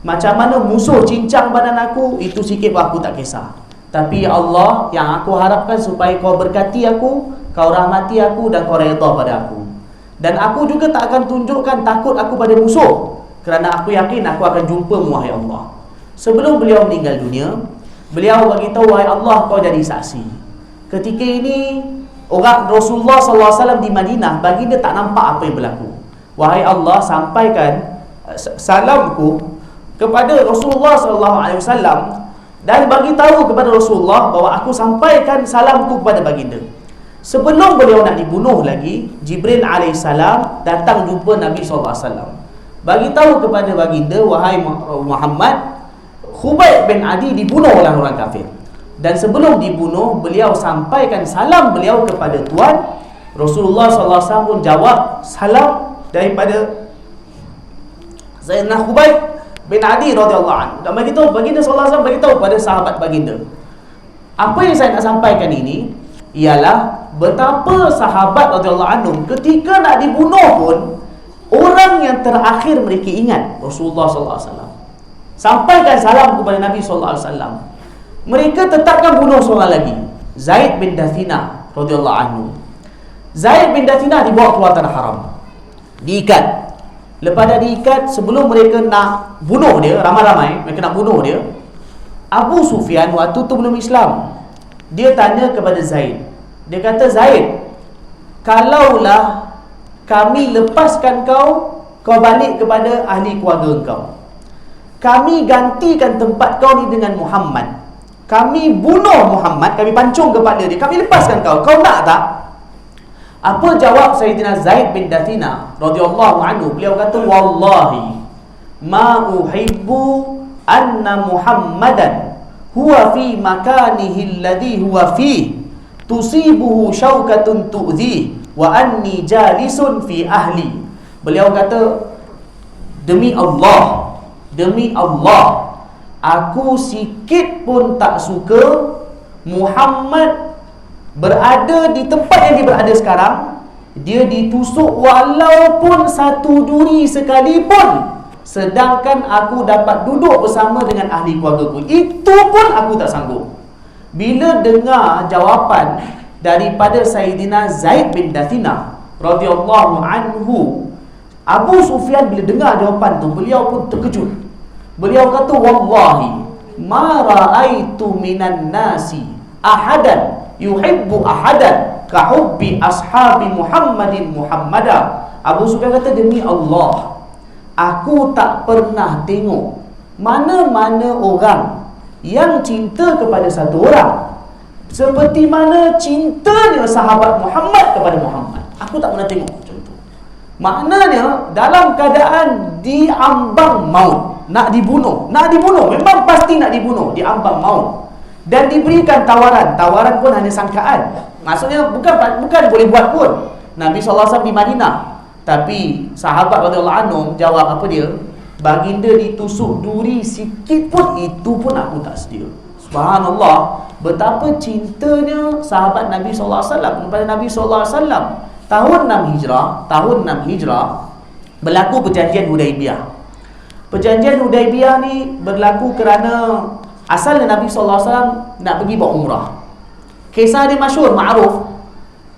Macam mana musuh cincang badan aku, itu sikit pun aku tak kisah. Tapi ya Allah, yang aku harapkan supaya kau berkati aku, kau rahmati aku dan kau redha pada aku. Dan aku juga tak akan tunjukkan takut aku pada musuh, kerana aku yakin aku akan jumpa wahai Allah. Sebelum beliau meninggal dunia, beliau bagi tahu, wahai Allah, kau jadi saksi. Ketika ini orang Rasulullah SAW di Madinah, baginda tak nampak apa yang berlaku. Wahai Allah, sampaikan salamku kepada Rasulullah SAW dan bagi tahu kepada Rasulullah bahawa aku sampaikan salamku kepada baginda. Sebelum beliau nak dibunuh lagi, Jibril AS datang jumpa Nabi SAW. Bagi tahu kepada baginda, wahai Muhammad, Khubayb bin Adi dibunuh oleh orang kafir. Dan sebelum dibunuh, beliau sampaikan salam beliau kepada Tuan. Rasulullah SAW pun jawab salam daripada Sayyidina Khubayb bin Adi radhiyallahu anhu. Dan beritahu baginda sallallahu alaihi wasallam, beritahu pada sahabat baginda, apa yang saya nak sampaikan ini ialah betapa sahabat radhiyallahu anhu ketika nak dibunuh pun, orang yang terakhir mereka ingat Rasulullah sallallahu alaihi wasallam. Sampaikan salam kepada Nabi sallallahu alaihi wasallam. Mereka tetapkan bunuh seorang lagi, Zaid bin Dathina radhiyallahu anhu. Zaid bin Dathina dibawa keluar tanah haram, diikat. Lepas dah diikat, sebelum mereka nak bunuh dia, ramai-ramai mereka nak bunuh dia, Abu Sufyan waktu tu belum Islam. Dia tanya kepada Zaid, dia kata, Zaid, kalaulah kami lepaskan kau balik kepada ahli keluarga kau, kami gantikan tempat kau ni dengan Muhammad, kami bunuh Muhammad, kami pancung kepala dia, kami lepaskan kau nak tak? Apa jawab Sayyidina Zaid bin Dathina radhiyallahu anhu? Beliau kata, wallahi ma uhibbu anna Muhammadan huwa fi makanihi alladhi huwa fi tusibuhu syaukatun tu'dhi wa anni jalisun fi ahli. Beliau kata, demi Allah, aku sikit pun tak suka Muhammad berada di tempat yang dia berada sekarang, dia ditusuk walaupun satu duri sekalipun, sedangkan aku dapat duduk bersama dengan ahli keluargaku, itu pun aku tak sanggup. Bila dengar jawapan daripada Sayyidina Zaid bin Dathina radhiyallahu anhu, Abu Sufyan bila dengar jawapan tu, beliau pun terkejut. Beliau kata, wallahi ma ra'aitu minan nasi ahadan yuhibbu ahadan ka hubbi ashabi Muhammadin Muhammada. Abu Sufyan kata, demi Allah, aku tak pernah tengok mana-mana orang yang cinta kepada satu orang seperti mana cintanya sahabat Muhammad kepada Muhammad. Aku tak pernah tengok macam tu. Maknanya dalam keadaan diambang maut, nak dibunuh, memang pasti nak dibunuh, diambang maut, dan diberikan tawaran pun hanya sangkaan. Maksudnya bukan boleh buat pun. Nabi SAW di Madinah, tapi sahabat radhiyallahu anhum jawab apa dia? Baginda ditusuk duri sikit pun, itu pun aku tak sedia. Subhanallah, betapa cintanya sahabat Nabi SAW kepada Nabi SAW. Tahun 6 Hijrah berlaku perjanjian Hudaibiyah. Perjanjian Hudaibiyah ni berlaku kerana asalnya Nabi SAW nak pergi buat umrah. Kisah dia masyhur, ma'ruf.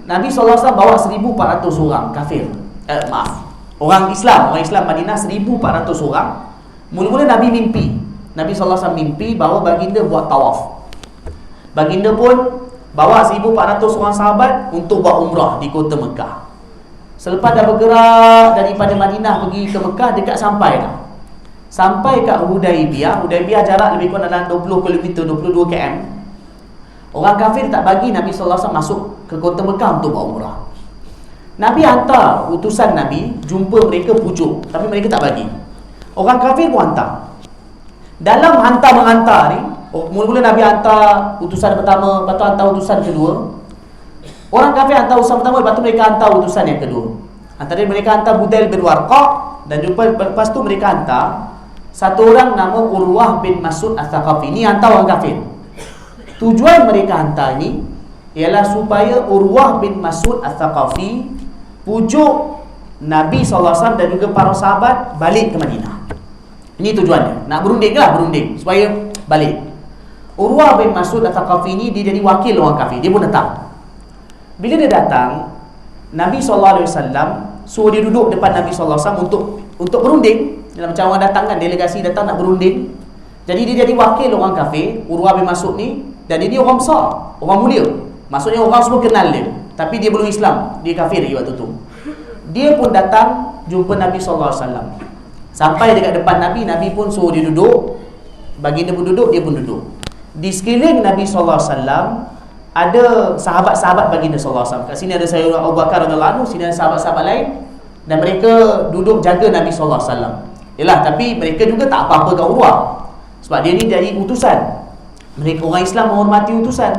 Nabi SAW bawa 1,400 orang kafir, Orang Islam Madinah 1,400 orang. Mula-mula Nabi mimpi. Nabi SAW mimpi bahawa baginda buat tawaf. Baginda pun bawa 1,400 orang sahabat untuk buat umrah di kota Mekah. Selepas dah bergerak daripada Madinah pergi ke Mekah, dekat sampai dah. Sampai kat Hudaibiyah jarak lebih kurang dalam 20 km, 22 km. Orang kafir tak bagi Nabi SAW masuk ke kota Mekah untuk buat umrah. Nabi hantar utusan Nabi jumpa mereka, pujuk, tapi mereka tak bagi. Orang kafir pun hantar. Dalam hantar-menghantar ni, mula-mula Nabi hantar utusan pertama, lepas tu hantar utusan kedua. Orang kafir hantar utusan pertama, lepas tu mereka hantar utusan yang kedua. Antara mereka hantar Budail bin Warqa, dan lepas tu mereka hantar satu orang nama Urwah bin Mas'ud Al-Thaqafi. Ni hantar orang kafir. Tujuan mereka hantar ni ialah supaya Urwah bin Mas'ud Al-Thaqafi pujuk Nabi SAW dan juga para sahabat balik ke Madinah. Ini tujuannya. Nak berunding supaya balik. Urwah bin Mas'ud Al-Thaqafi ni dia jadi wakil orang kafir. Dia pun datang. Bila dia datang, Nabi SAW suruh dia duduk depan Nabi SAW untuk berunding. Dalam macam orang datang kan, delegasi datang nak berunding. Jadi dia jadi wakil orang kafir, Urwah bin Mas'ud ni. Dan dia orang besar, orang mulia. Maksudnya orang semua kenal dia, tapi dia belum Islam, dia kafir lagi waktu tu. Dia pun datang jumpa Nabi SAW. Sampai dekat depan Nabi, Nabi pun suruh dia duduk. Baginda pun duduk, dia pun duduk. Di sekeliling Nabi SAW ada sahabat-sahabat baginda SAW. Kat sini ada Sayyidina Abu Bakar radhiyallahu anhu, sini ada sahabat-sahabat lain. Dan mereka duduk jaga Nabi SAW. Yalah, tapi mereka juga tak apa-apa kat Urwah, sebab dia ni jadi utusan. Mereka orang Islam menghormati utusan.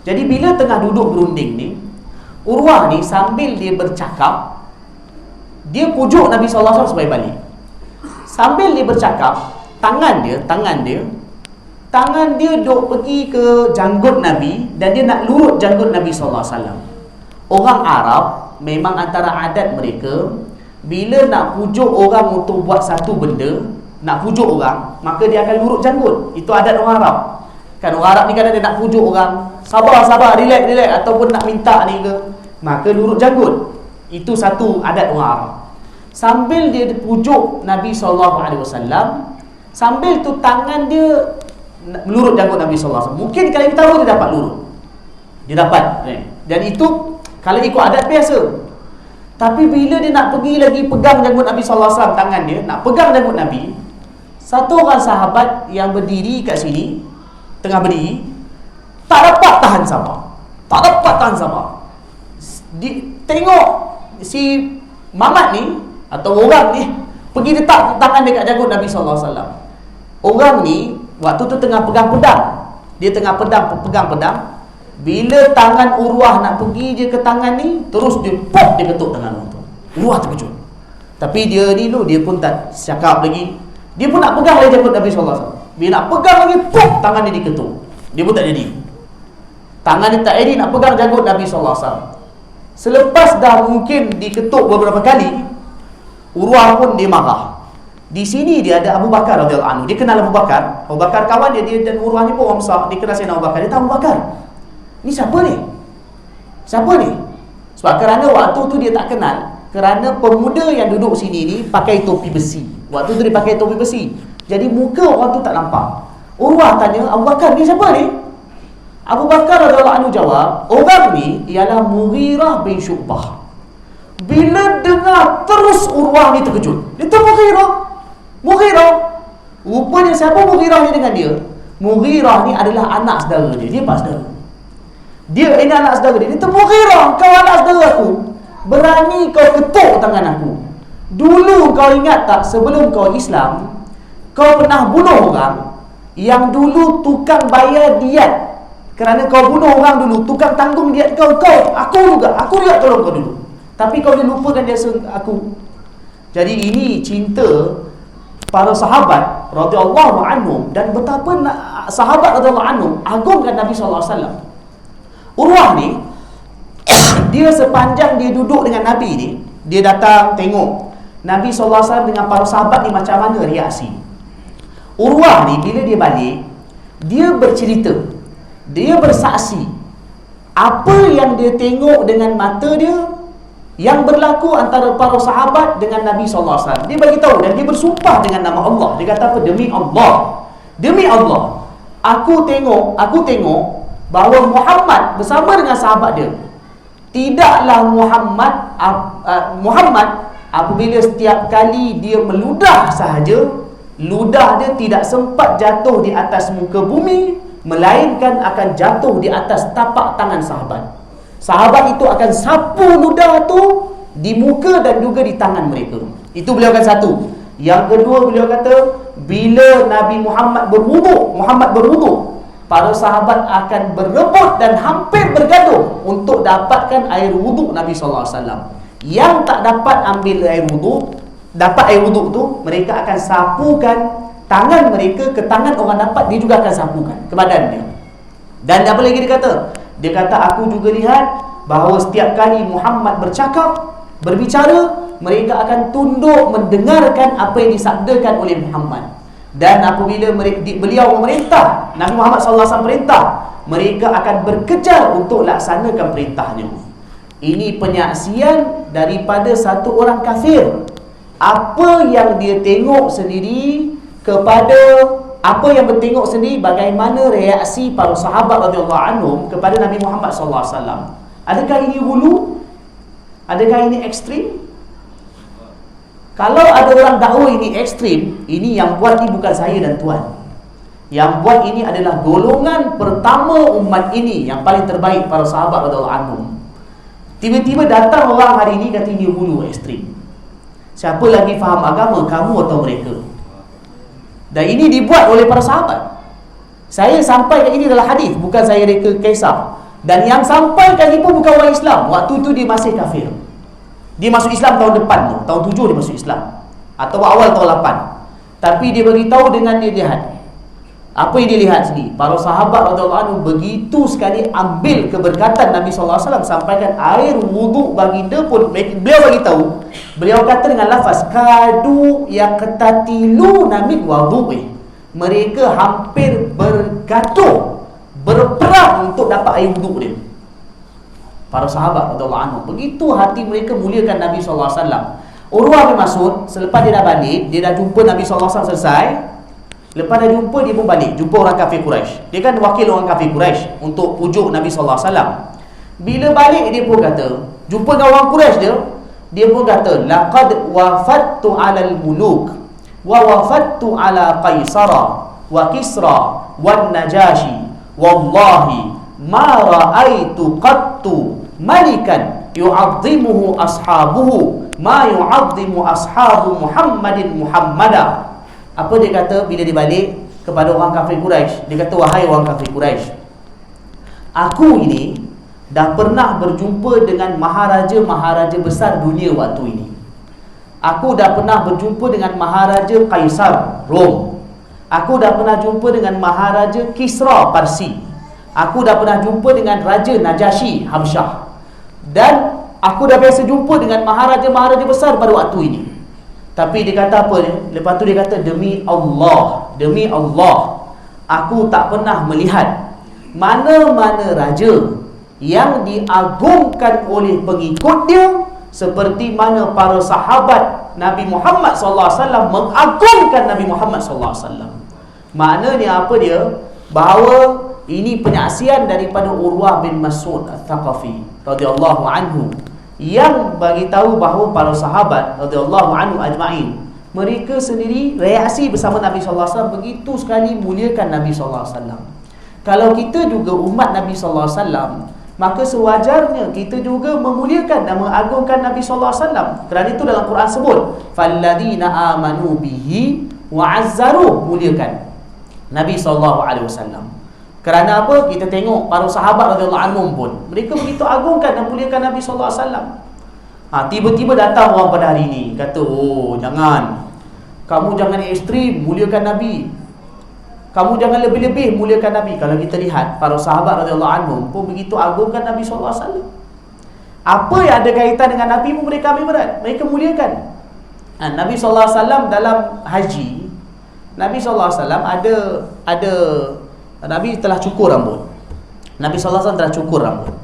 Jadi bila tengah duduk berunding ni, Urwah ni sambil dia bercakap, dia pujuk Nabi SAW supaya balik. Sambil dia bercakap, tangan dia duk pergi ke janggut Nabi, dan dia nak lurut janggut Nabi SAW. Orang Arab memang antara adat mereka, bila nak pujuk orang untuk buat satu benda, nak pujuk orang, maka dia akan lurut janggut. Itu adat orang Arab. Kan orang Arab ni kadang dia nak pujuk orang, sabar, relax, ataupun nak minta ni ke, maka lurut janggut. Itu satu adat orang Arab. Sambil dia pujuk Nabi SAW, sambil tu tangan dia melurut janggut Nabi SAW. Mungkin kalau kita tahu dia dapat lurut, dia dapat. Dan itu kalau ikut adat biasa. Tapi bila dia nak pergi lagi pegang janggut Nabi SAW, tangan dia nak pegang janggut Nabi, satu orang sahabat yang berdiri kat sini, tengah berdiri, tak dapat tahan sabar. Tengok si Mamat ni atau orang ni pergi letak tangan dekat janggut Nabi SAW. Orang ni waktu tu tengah pegang pedang. Dia tengah pegang pedang. Bila tangan Urwah nak pergi je ke tangan ni, terus dia pop, dia ketuk tangan orang tu. Urwah terkejut. Tapi dia ni dia pun tak cakap lagi. Dia pun nak pegang lagi janggut Nabi SAW. Bila nak pegang lagi, pop, tangan dia diketuk. Dia pun tak jadi. Tangan dia tak jadi nak pegang janggut Nabi SAW. Selepas dah mungkin diketuk beberapa kali, Urwah pun dia marah. Di sini dia ada Abu Bakar radhiyallahu anhu. Dia kenal Abu Bakar. Abu Bakar kawan dia dan Urwah ni pun orang besar. Dia kenal Sayyidina Abu Bakar. Dia tahu Abu Bakar, ni siapa ni? Sebab kerana waktu tu dia tak kenal. Kerana pemuda yang duduk sini ni pakai topi besi. Waktu tu dia pakai topi besi, jadi muka orang tu tak nampak. Urwah tanya, Abu Bakar ni siapa ni? Abu Bakar radhiyallahu anhu jawab, orang ni ialah Mughirah bin Syu'bah. Bila dengar, terus Urwah ni terkejut. Dia tahu Mughirah. Rupanya siapa Mughirah ni dengan dia? Mughirah ni adalah anak saudara dia. Dia pak saudara. Dia ini anak saudara dia. Dia Abu Hurairah, kau anak saudara aku. Berani kau ketuk tangan aku. Dulu kau ingat tak, sebelum kau Islam, kau pernah bunuh orang yang dulu tukang bayar diat. Kerana kau bunuh orang dulu, tukang tanggung diat kau. Aku juga tolong kau dulu. Tapi kau dilupakan dia aku. Jadi ini cinta para sahabat radhiyallahu anhum, dan betapa sahabat radhiyallahu anhum agungkan Nabi sallallahu alaihi wasallam. Urwah ni dia sepanjang dia duduk dengan Nabi ni, dia datang tengok Nabi sallallahu alaihi wasallam dengan para sahabat ni macam mana reaksi. Urwah ni bila dia balik, dia bercerita, dia bersaksi apa yang dia tengok dengan mata dia yang berlaku antara para sahabat dengan Nabi sallallahu alaihi wasallam. Dia bagi tahu dan dia bersumpah dengan nama Allah. Dia kata apa? Demi Allah, aku tengok bahawa Muhammad bersama dengan sahabat dia. Tidaklah Muhammad apabila setiap kali dia meludah sahaja, ludah dia tidak sempat jatuh di atas muka bumi, melainkan akan jatuh di atas tapak tangan sahabat. Sahabat itu akan sapu ludah tu di muka dan juga di tangan mereka. Itu beliau kata satu. Yang kedua, beliau kata bila Nabi Muhammad berwuduk, para sahabat akan berebut dan hampir bergaduh untuk dapatkan air wuduk Nabi sallallahu alaihi wasallam. Yang tak dapat ambil air wuduk tu, mereka akan sapukan tangan mereka ke tangan orang dapat, dia juga akan sapukan ke badan dia. Dan apa lagi dia kata? Dia kata, aku juga lihat bahawa setiap kali Muhammad berbicara, mereka akan tunduk mendengarkan apa yang disabdakan oleh Muhammad. Dan apabila beliau memerintah, Nabi Muhammad SAW perintah, mereka akan berkejar untuk laksanakan perintahnya. Ini penyaksian daripada satu orang kafir. Apa yang dia tengok sendiri bagaimana reaksi para sahabat radhiyallahu anhum kepada Nabi Muhammad sallallahu alaihi wasallam. Adakah ini hulu? Adakah ini ekstrim? Kalau ada orang dakwa ini ekstrim, ini yang buat ni bukan saya dan tuan. Yang buat ini adalah golongan pertama umat ini yang paling terbaik, para sahabat radhiyallahu anhum. Tiba-tiba datang orang hari ini kata ini hulu, ekstrim. Siapa lagi faham agama, kamu atau mereka? Dan ini dibuat oleh para sahabat. Saya sampaikan ini adalah hadis, bukan saya reka kisah. Dan yang sampaikan ini pun bukan orang Islam. Waktu itu dia masih kafir. Dia masuk Islam tahun depan tu, tahun 7 dia masuk Islam, atau awal tahun 8. Tapi dia beritahu dengan dia lihat. Apa yang dia lihat sendiri, para sahabat radhiyallahu anhu begitu sekali ambil keberkatan Nabi sallallahu alaihi wasallam, sampaikan air wuduk baginda pun beliau bagi tahu. Beliau kata dengan lafaz kadu yaqtatiluna min wudu'i. Mereka hampir bergaduh, berperang untuk dapat air wuduk dia. Para sahabat radhiyallahu anhu begitu hati mereka muliakan Nabi sallallahu alaihi wasallam. Urwah bin Mas'ud selepas dia dah balik, dia dah jumpa Nabi sallallahu alaihi wasallam selesai. Lepas dah jumpa, dia pun balik jumpa orang kafir Quraisy. Dia kan wakil orang kafir Quraisy untuk pujuk Nabi sallallahu alaihi wasallam. Bila balik dia pun kata, jumpa dengan orang Quraisy dia pun kata, laqad wafattu 'alal muluk wa wafattu 'ala qaisara wa kisra wan najashi wallahi ma ra'aitu qattu malikan yu'azzimuhu ashabuhu ma yu'azzimu ashabu Muhammadin Muhammada. Apa dia kata bila dia balik kepada orang kafir Quraisy? Dia kata, wahai orang kafir Quraisy, aku ini dah pernah berjumpa dengan maharaja-maharaja besar dunia waktu ini. Aku dah pernah berjumpa dengan maharaja Kaisar Rom. Aku dah pernah jumpa dengan maharaja Kisra Parsi. Aku dah pernah jumpa dengan Raja Najashi Habsyah. Dan aku dah biasa jumpa dengan maharaja-maharaja besar pada waktu ini. Tapi dia kata apa dia? Lepas tu dia kata, demi Allah, aku tak pernah melihat mana-mana raja yang diagungkan oleh pengikut dia seperti mana para sahabat Nabi Muhammad SAW mengagungkan Nabi Muhammad SAW. Maknanya apa dia? Bahawa ini penyaksian daripada Urwah bin Mas'ud Al-Thaqafi radhiyallahu anhu, yang bagi tahu bahawa para sahabat radhiyallahu anhu ajma'in, mereka sendiri reaksi bersama Nabi sallallahu alaihi wasallam begitu sekali muliakan Nabi sallallahu alaihi wasallam. Kalau kita juga umat Nabi sallallahu alaihi wasallam, maka sewajarnya kita juga memuliakan dan mengagungkan Nabi sallallahu alaihi wasallam. Kerana itu dalam Quran sebut falladzina amanu bihi wa azzaru, muliakan Nabi sallallahu alaihi wasallam. Kerana apa? Kita tengok para sahabat radhiyallahu anhum pun mereka begitu agungkan dan muliakan Nabi sallallahu alaihi wasallam. Tiba-tiba datang orang pada hari ini kata, "Oh, kamu jangan ekstrim, muliakan Nabi. Kamu jangan lebih-lebih muliakan Nabi." Kalau kita lihat para sahabat radhiyallahu anhum pun begitu agungkan Nabi sallallahu alaihi wasallam. Apa yang ada kaitan dengan Nabi pun mereka ambil berat, mereka muliakan. Nabi sallallahu alaihi wasallam dalam haji, Nabi sallallahu alaihi wasallam ada Nabi telah cukur rambut. Nabi sallallahu alaihi wasallam telah cukur rambut.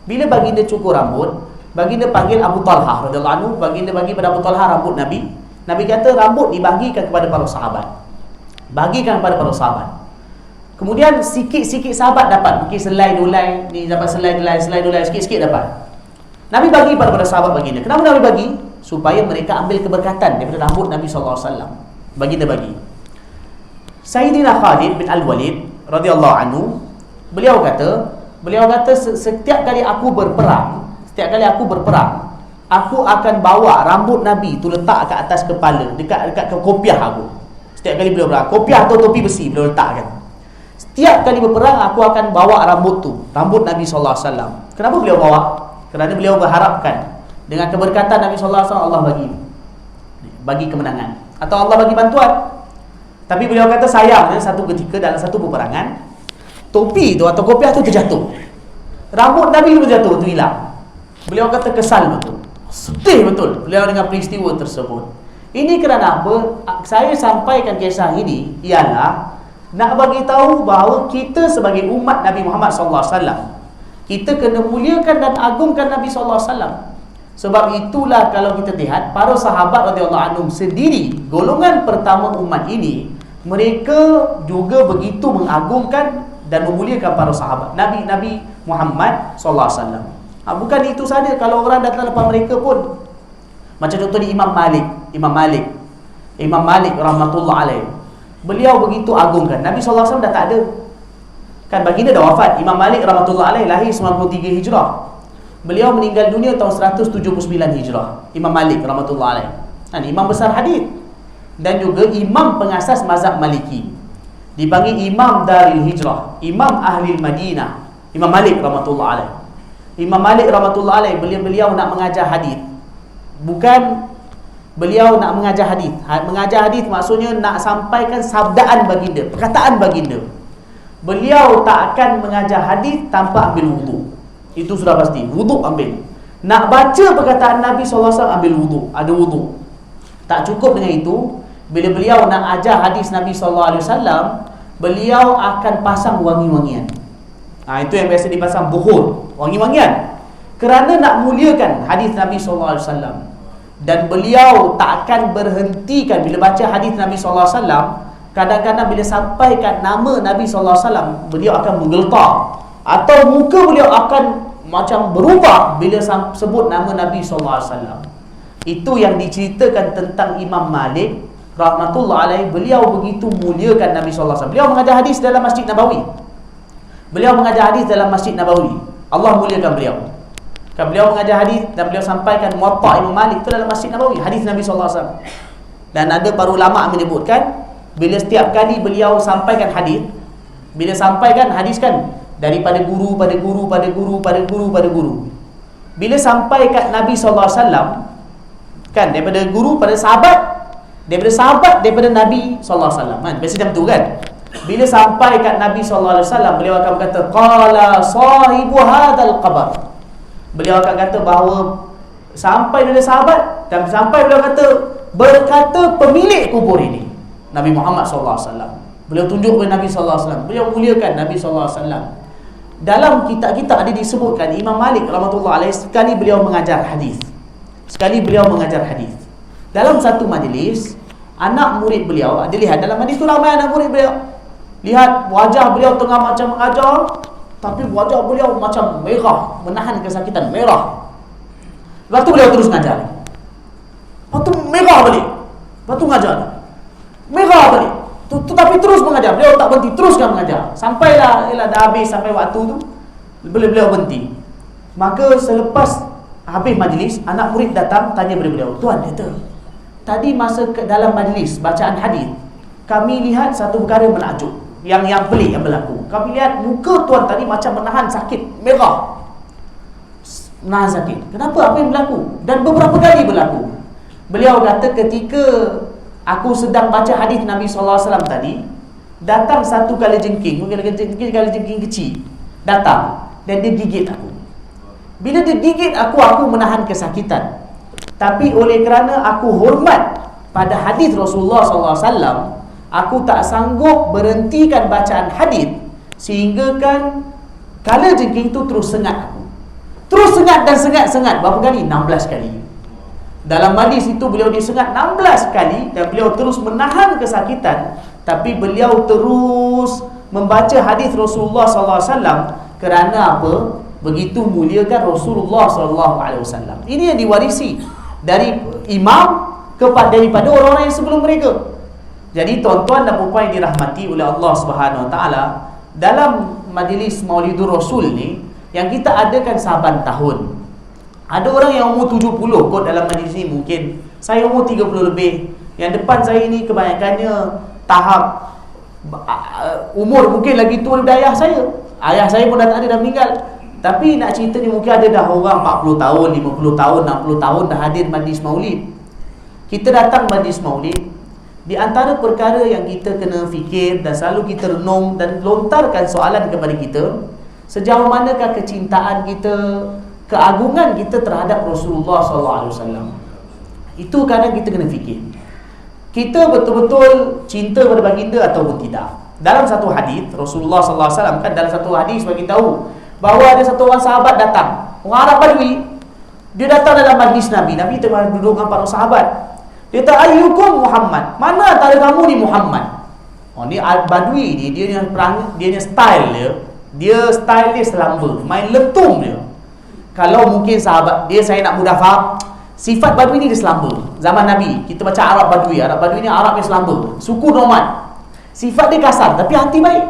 Bila baginda cukur rambut, baginda panggil Abu Talhah radhiyallahu anhu, baginda bagi pada Abu Talhah rambut Nabi. Nabi kata rambut dibagikan kepada para sahabat. Bagikan kepada para sahabat. Kemudian sikit-sikit sahabat dapat, mungkin selai dulai, ni dapat selai dulai sikit-sikit dapat. Nabi bagi pada sahabat baginda. Kenapa Nabi bagi? Supaya mereka ambil keberkatan daripada rambut Nabi sallallahu alaihi wasallam. Baginda bagi. Sayyidina Khalid bin Al-Walid radhiyallahu anhu, beliau kata setiap kali aku berperang, aku akan bawa rambut Nabi tu letak kat atas kepala, dekat kopiah aku. Setiap kali beliau berperang, kopiah atau topi besi beliau letakkan. Setiap kali berperang aku akan bawa rambut Nabi sallallahu alaihi wasallam. Kenapa beliau bawa? Kerana beliau berharapkan dengan keberkatan Nabi sallallahu alaihi wasallam Allah bagi kemenangan atau Allah bagi bantuan. Tapi beliau kata sayangnya satu ketika dalam satu peperangan, topi tu atau kopiah tu terjatuh. Rambut Nabi tu jatuh, tu hilang. Beliau kata kesal betul, sedih betul beliau dengan peristiwa tersebut. Ini kerana apa? Saya sampaikan kisah ini ialah nak bagi tahu bahawa kita sebagai umat Nabi Muhammad sallallahu alaihi wasallam, kita kena muliakan dan agungkan Nabi sallallahu alaihi wasallam. Sebab itulah kalau kita lihat para sahabat radhiyallahu anhum sendiri, golongan pertama umat ini, mereka juga begitu mengagungkan dan memuliakan para sahabat Nabi Muhammad sallallahu alaihi wasallam. Bukan itu saja, kalau orang datang lepas mereka pun, macam contohnya Imam Malik rahmatullah alaih, beliau begitu agungkan. Nabi sallallahu alaihi wasallam dah tak ada. Kan baginda dah wafat. Imam Malik rahmatullah alaih lahir 93 Hijrah. Beliau meninggal dunia tahun 179 Hijrah. Imam Malik rahmatullah alaih. Imam besar hadis dan juga imam pengasas mazhab Maliki. Dipanggil Imam Daril Hijrah, Imam Ahli Madinah. Imam Malik rahmatullah alaih. Imam Malik rahmatullah alaih, beliau nak mengajar hadis. Bukan beliau nak mengajar hadis. Mengajar hadis maksudnya nak sampaikan sabdaan baginda, perkataan baginda. Beliau tak akan mengajar hadis tanpa ambil wudu. Itu sudah pasti, wudu ambil. Nak baca perkataan Nabi sallallahu alaihi wasallam ambil wudu, ada wudu. Tak cukup dengan itu, bila beliau nak ajar hadis Nabi sallallahu alaihi wasallam, beliau akan pasang wangi-wangian. Itu yang biasa dipasang bukhur, wangi-wangian. Kerana nak muliakan hadis Nabi sallallahu alaihi wasallam. Dan beliau tak akan berhentikan bila baca hadis Nabi sallallahu alaihi wasallam. Kadang-kadang bila sampaikan nama Nabi sallallahu alaihi wasallam, beliau akan menggeltar atau muka beliau akan macam berubah bila sebut nama Nabi sallallahu alaihi wasallam. Itu yang diceritakan tentang Imam Malik rahmatullah alaih. Beliau begitu muliakan Nabi sallallahu alaihi wasallam. Beliau mengajar hadis dalam Masjid Nabawi. Allah muliakan beliau. Kan beliau mengajar hadis dan beliau sampaikan Muwatta Imam Malik itu dalam Masjid Nabawi, hadis Nabi sallallahu alaihi wasallam. Dan ada para ulama menyebutkan bila setiap kali beliau sampaikan hadis, bila sampaikan hadis kan daripada guru pada guru pada guru pada guru pada guru. Bila sampai kat Nabi sallallahu alaihi wasallam, kan daripada guru pada sahabat, daripada sahabat daripada Nabi sallallahu alaihi wasallam. Kan biasa macam tu kan. Bila sampai kat Nabi sallallahu alaihi wasallam, beliau akan berkata qala sahibu hadzal qabr. Beliau akan kata bahawa sampai dari sahabat dan sampai beliau kata berkata pemilik kubur ini Nabi Muhammad sallallahu alaihi wasallam. Beliau tunjuk kepada Nabi sallallahu alaihi wasallam. Beliau muliakan Nabi sallallahu alaihi wasallam. Dalam kitab-kitab ada disebutkan Imam Malik rahmatullah alaih sekali beliau mengajar hadis. Dalam satu majlis, anak murid beliau, ada lihat dalam hadis tu ramai anak murid beliau. Lihat wajah beliau tengah macam mengajar, tapi wajah beliau macam merah, menahan kesakitan, merah. Lepas tu beliau terus mengajar. Lepas tu merah balik. Lepas tu mengajar. Merah balik. Tetapi terus mengajar. Beliau tak berhenti, teruskan mengajar. Sampailah dah habis sampai waktu tu, beliau berhenti. Maka selepas habis majlis, anak murid datang tanya kepada beliau, "Tuan," kata, "tadi masa dalam majlis bacaan hadis, kami lihat satu perkara menakjub, yang pelik yang berlaku. Kami lihat muka tuan tadi macam menahan sakit, merah. Menahan sakit. Kenapa? Apa yang berlaku?" Dan beberapa kali berlaku. Beliau kata, "Ketika aku sedang baca hadis Nabi SAW tadi, datang satu kalajengking, mungkin kalajengking kecil, datang dan dia gigit aku. Bila dia gigit aku menahan kesakitan. Tapi oleh kerana aku hormat pada hadis Rasulullah SAW, aku tak sanggup berhentikan bacaan hadis, sehingga kan kalajengking itu terus sengat aku. Terus sengat dan sengat. Berapa kali? 16 kali. Dalam majlis itu beliau disengat 16 kali dan beliau terus menahan kesakitan, tapi beliau terus membaca hadis Rasulullah SAW kerana apa? Begitu muliakan Rasulullah SAW. Ini yang diwarisi dari imam daripada orang-orang yang sebelum mereka. Jadi tuan-tuan dan puan yang dirahmati oleh Allah Subhanahu Wa Taala, dalam majlis Maulidur Rasul ni yang kita adakan saban tahun, ada orang yang umur 70 kot dalam majlis ni. Mungkin saya umur 30 lebih. Yang depan saya ni kebanyakannya tahap umur mungkin lagi tua daripada ayah saya. Ayah saya pun dah tak ada, dah meninggal. Tapi nak cerita ni mungkin ada dah orang 40 tahun, 50 tahun, 60 tahun dah hadir majlis maulid. Kita datang majlis maulid, di antara perkara yang kita kena fikir dan selalu kita renung dan lontarkan soalan kepada kita, sejauh manakah kecintaan kita, keagungan kita terhadap Rasulullah SAW. Itu kadang kita kena fikir. Kita betul-betul cinta pada baginda ataupun tidak. Dalam satu hadis Rasulullah SAW kan, dalam satu hadis bagi tahu bahawa ada satu orang sahabat datang, orang Arab Badui. Dia datang dalam majlis Nabi. Nabi tengah duduk dengan para sahabat. Dia kata, "Ayyukum Muhammad?" Mana antara kamu ni Muhammad? Oh, ni Badui ni, dia ni style dia style dia selamba, main letung dia. Kalau mungkin sahabat dia, saya nak mudah faham, sifat Badui ni dia selamba. Zaman Nabi kita baca Arab Badui ni Arab yang selamba, suku nomad. Sifat dia kasar tapi hati baik.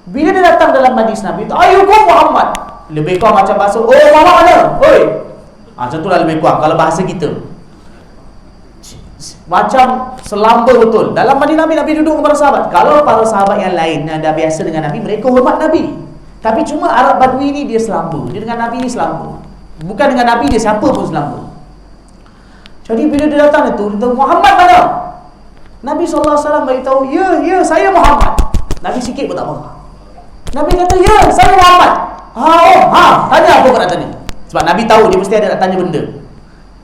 Bila dia datang dalam majlis Nabi, "Ayyukum Muhammad?" Lebih kurang macam bahasa, "Oh, Muhammad mana? Oi." Macam itulah lebih kurang kalau bahasa kita. Macam selamba betul. Dalam majlis Nabi, Nabi duduk dengan para sahabat. Kalau para sahabat yang lain yang dah biasa dengan Nabi, mereka hormat Nabi. Tapi cuma Arab Badui ni dia selamba. Dia dengan Nabi ni selamba. Bukan dengan Nabi dia siapa pun selamba. Jadi bila dia datang itu, dia kata, "Muhammad mana?" Nabi SAW beritahu, Ya, saya Muhammad." Nabi sikit pun tak marah. Nabi kata, "Ya, saya Muhammad." Tanya apa kau nak tanya? Sebab Nabi tahu dia mesti ada nak tanya benda.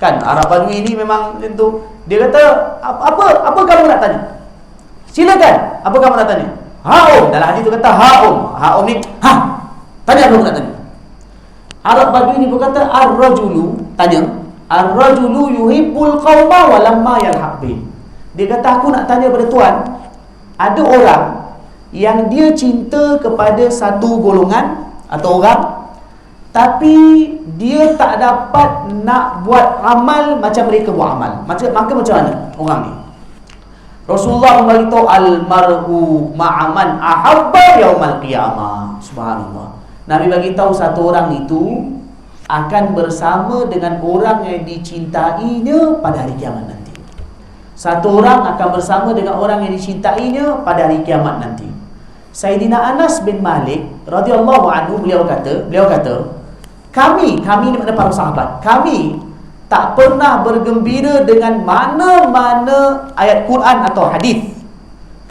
Kan Arab Badui ni memang tentu. Dia kata, apa kamu nak tanya? Silakan, apa kamu nak tanya? Dalam hadis tu kata Ha'um ni, tanya apa kamu nak tanya? Arab Badui ni berkata, Ar-rajulu yuhibbul qawma walamma yalhaq bih. Dia kata, aku nak tanya pada tuan, ada orang yang dia cinta kepada satu golongan atau orang, tapi dia tak dapat nak buat amal macam mereka buat amal. Maka macam mana orang ni? Rasulullah memberitahu, "Al-mar'u ma'aman ahabba yaumal qiyamah." Subhanallah. Nabi bagi tahu satu orang itu akan bersama dengan orang yang dicintainya pada hari kiamat nanti. Satu orang akan bersama dengan orang yang dicintainya pada hari kiamat nanti. Sayyidina Anas bin Malik radhiyallahu anhu, beliau kata, kami ni makna para sahabat, kami tak pernah bergembira dengan mana-mana ayat Quran atau hadis.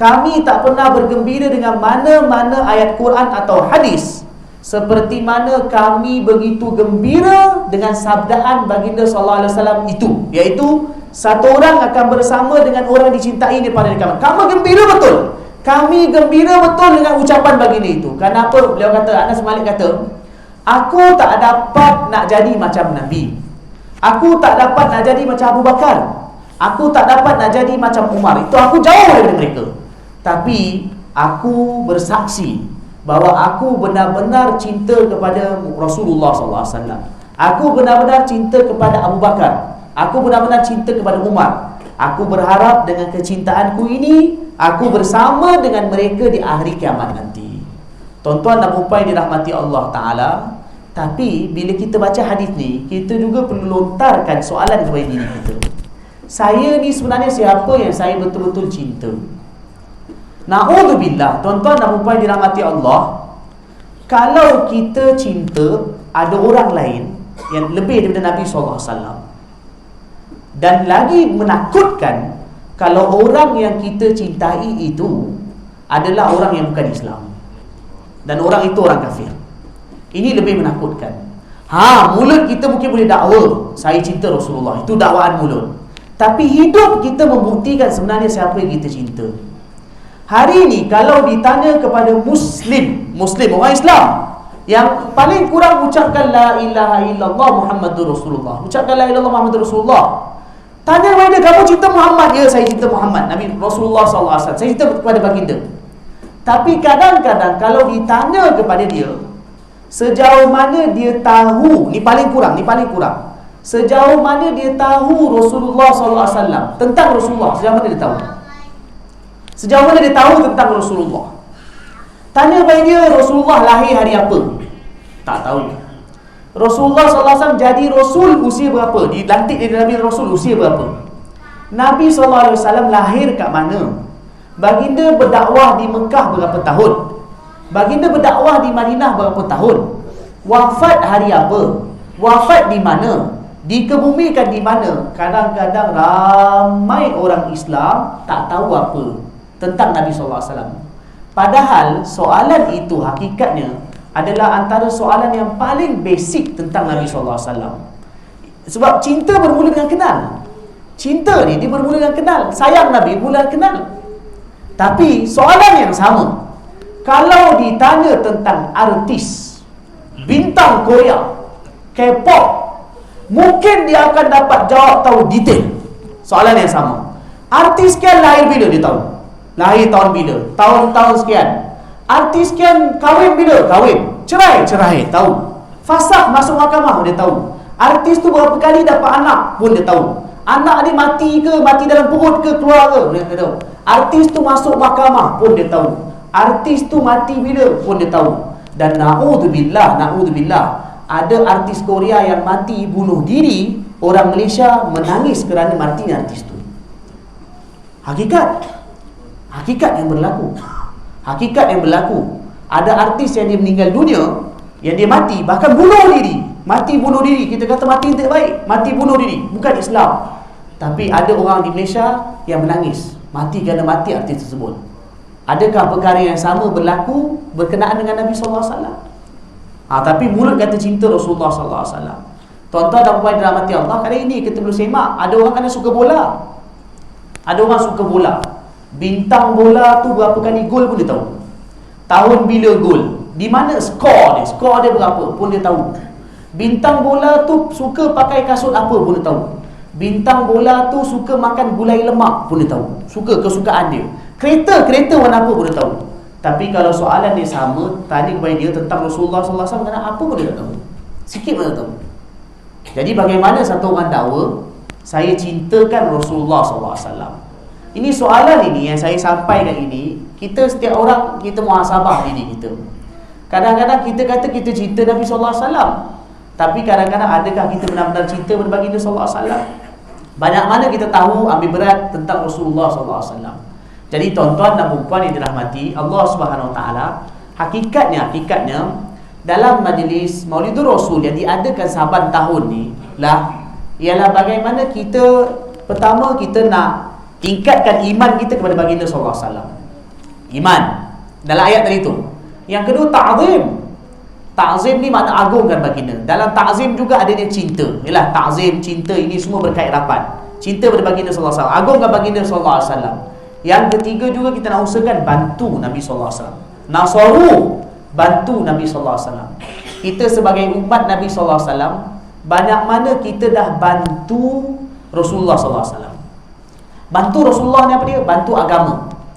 Kami tak pernah bergembira dengan mana-mana ayat Quran atau hadis seperti mana kami begitu gembira dengan sabdaan baginda sallallahu alaihi wasallam itu, iaitu satu orang akan bersama dengan orang dicintai pada hari kiamat. Kamu gembira betul. Kami gembira betul dengan ucapan baginda itu. Kenapa? Beliau kata, Anas Malik kata, aku tak dapat nak jadi macam Nabi. Aku tak dapat nak jadi macam Abu Bakar. Aku tak dapat nak jadi macam Umar. Itu aku jauh daripada mereka. Tapi aku bersaksi bahawa aku benar-benar cinta kepada Rasulullah SAW. Aku benar-benar cinta kepada Abu Bakar. Aku benar-benar cinta kepada Umar. Aku berharap dengan kecintaanku ini, aku bersama dengan mereka di akhir kiamat nanti. Tuan-tuan dan puan yang dirahmati Allah Ta'ala, Tapi bila kita baca hadis ni, kita juga perlu lontarkan soalan kepada diri kita. Saya ni sebenarnya siapa yang saya betul-betul cinta? Na'udzubillah, tuan-tuan dan puan dirahmati Allah, kalau kita cinta ada orang lain yang lebih daripada Nabi SAW, dan lagi menakutkan kalau orang yang kita cintai itu adalah orang yang bukan Islam, dan orang itu orang kafir. Ini lebih menakutkan. Mulut kita mungkin boleh dakwa saya cinta Rasulullah, itu dakwaan mulut. Tapi hidup kita membuktikan sebenarnya siapa yang kita cinta. Hari ini kalau ditanya kepada Muslim orang Islam yang paling kurang ucapkan la ilaha illallah Muhammadur Rasulullah, ucapkan la ilaha illallah Muhammadur Rasulullah, tanya kepada dia, kamu cinta Muhammad? Ya, saya cinta Muhammad, Nabi Rasulullah SAW, saya cinta kepada baginda. Tapi kadang-kadang kalau ditanya kepada dia, sejauh mana dia tahu, ni paling kurang, sejauh mana dia tahu Rasulullah SAW, tentang Rasulullah, sejauh mana dia tahu? Sejauh mana dia tahu tentang Rasulullah? Tanya kepada dia, Rasulullah lahir hari apa? Tak tahu. Rasulullah SAW jadi Rasul usia berapa? Dilantik dari Nabi Rasul usia berapa? Nabi SAW lahir kat mana? Baginda berdakwah di Mekah berapa tahun? Baginda berdakwah di Madinah berapa tahun? Wafat hari apa? Wafat di mana? Dikebumikan di mana? Kadang-kadang ramai orang Islam tak tahu apa tentang Nabi SAW. Padahal soalan itu hakikatnya adalah antara soalan yang paling basic tentang Nabi SAW. Sebab cinta bermula dengan kenal. Cinta ni dia bermula dengan kenal. Sayang Nabi mula kenal. Tapi soalan yang sama, kalau ditanya tentang artis, bintang Korea, K-pop, mungkin dia akan dapat jawab tahu detail soalan yang sama. Artis sekian lahir bila, dia tahu. Lahir tahun bila, tahun-tahun sekian. Artis sekian kahwin bila, kahwin. Cerai, tahu. Fasakh masuk mahkamah, dia tahu. Artis tu berapa kali dapat anak pun dia tahu. Anak dia mati ke, mati dalam perut ke, keluar ke, dia tahu. Artis tu masuk mahkamah pun dia tahu. Artis tu mati bila pun dia tahu. Dan na'udzubillah, ada artis Korea yang mati bunuh diri, orang Malaysia menangis kerana matinya artis tu. Hakikat yang berlaku. Ada artis yang dia meninggal dunia, yang dia mati, bahkan bunuh diri. Kita kata mati tidak baik, mati bunuh diri, bukan Islam. Tapi ada orang di Malaysia yang menangis, mati kerana mati artis tersebut. Adakah perkara yang sama berlaku berkenaan dengan Nabi SAW? Tapi mulut kata cinta Rasulullah SAW. Tuan-tuan dan puan dirahmati Allah, kali ini kita perlu semak. Ada orang kena suka bola. Bintang bola tu berapa kali gol pun dia tahu. Tahun bila gol, di mana skor dia berapa pun dia tahu. Bintang bola tu suka pakai kasut apa pun dia tahu. Bintang bola tu suka makan gulai lemak pun dia tahu. Kesukaan dia. Kereta warna apa pun dia tahu. Tapi kalau soalan dia sama, tanya kepada dia tentang Rasulullah SAW, apa pun dia tak tahu. Sikit pun dia tahu. Jadi bagaimana satu orang dakwa, saya cintakan Rasulullah SAW. Ini soalan ini yang saya sampaikan ini, kita setiap orang, kita muhasabah diri kita. Kadang-kadang kita kata kita cinta Nabi SAW, tapi kadang-kadang adakah kita benar-benar cinta kepada baginda SAW? Banyak mana kita tahu ambil berat tentang Rasulullah SAW. Jadi tuan-tuan dan puan yang dirahmati Allah Subhanahu Wa Taala, hakikatnya dalam majlis Maulidur Rasul yang diadakan saban tahun ni ialah bagaimana kita, pertama kita nak tingkatkan iman kita kepada baginda sallallahu alaihi wasallam. Iman dalam ayat tadi tu. Yang kedua ta'zim. Ta'zim ni makna agungkan baginda. Dalam ta'zim juga ada dia cinta. Yalah, ta'zim, cinta ini semua berkait rapat. Cinta kepada baginda sallallahu alaihi wasallam, agungkan baginda sallallahu alaihi wasallam. Yang ketiga juga kita nak usahakan bantu Nabi sallallahu alaihi wasallam. Nasaru, bantu Nabi sallallahu alaihi wasallam. Kita sebagai umat Nabi sallallahu alaihi wasallam, banyak mana kita dah bantu Rasulullah sallallahu alaihi wasallam. Bantu Rasulullah ni apa dia? Bantu agama.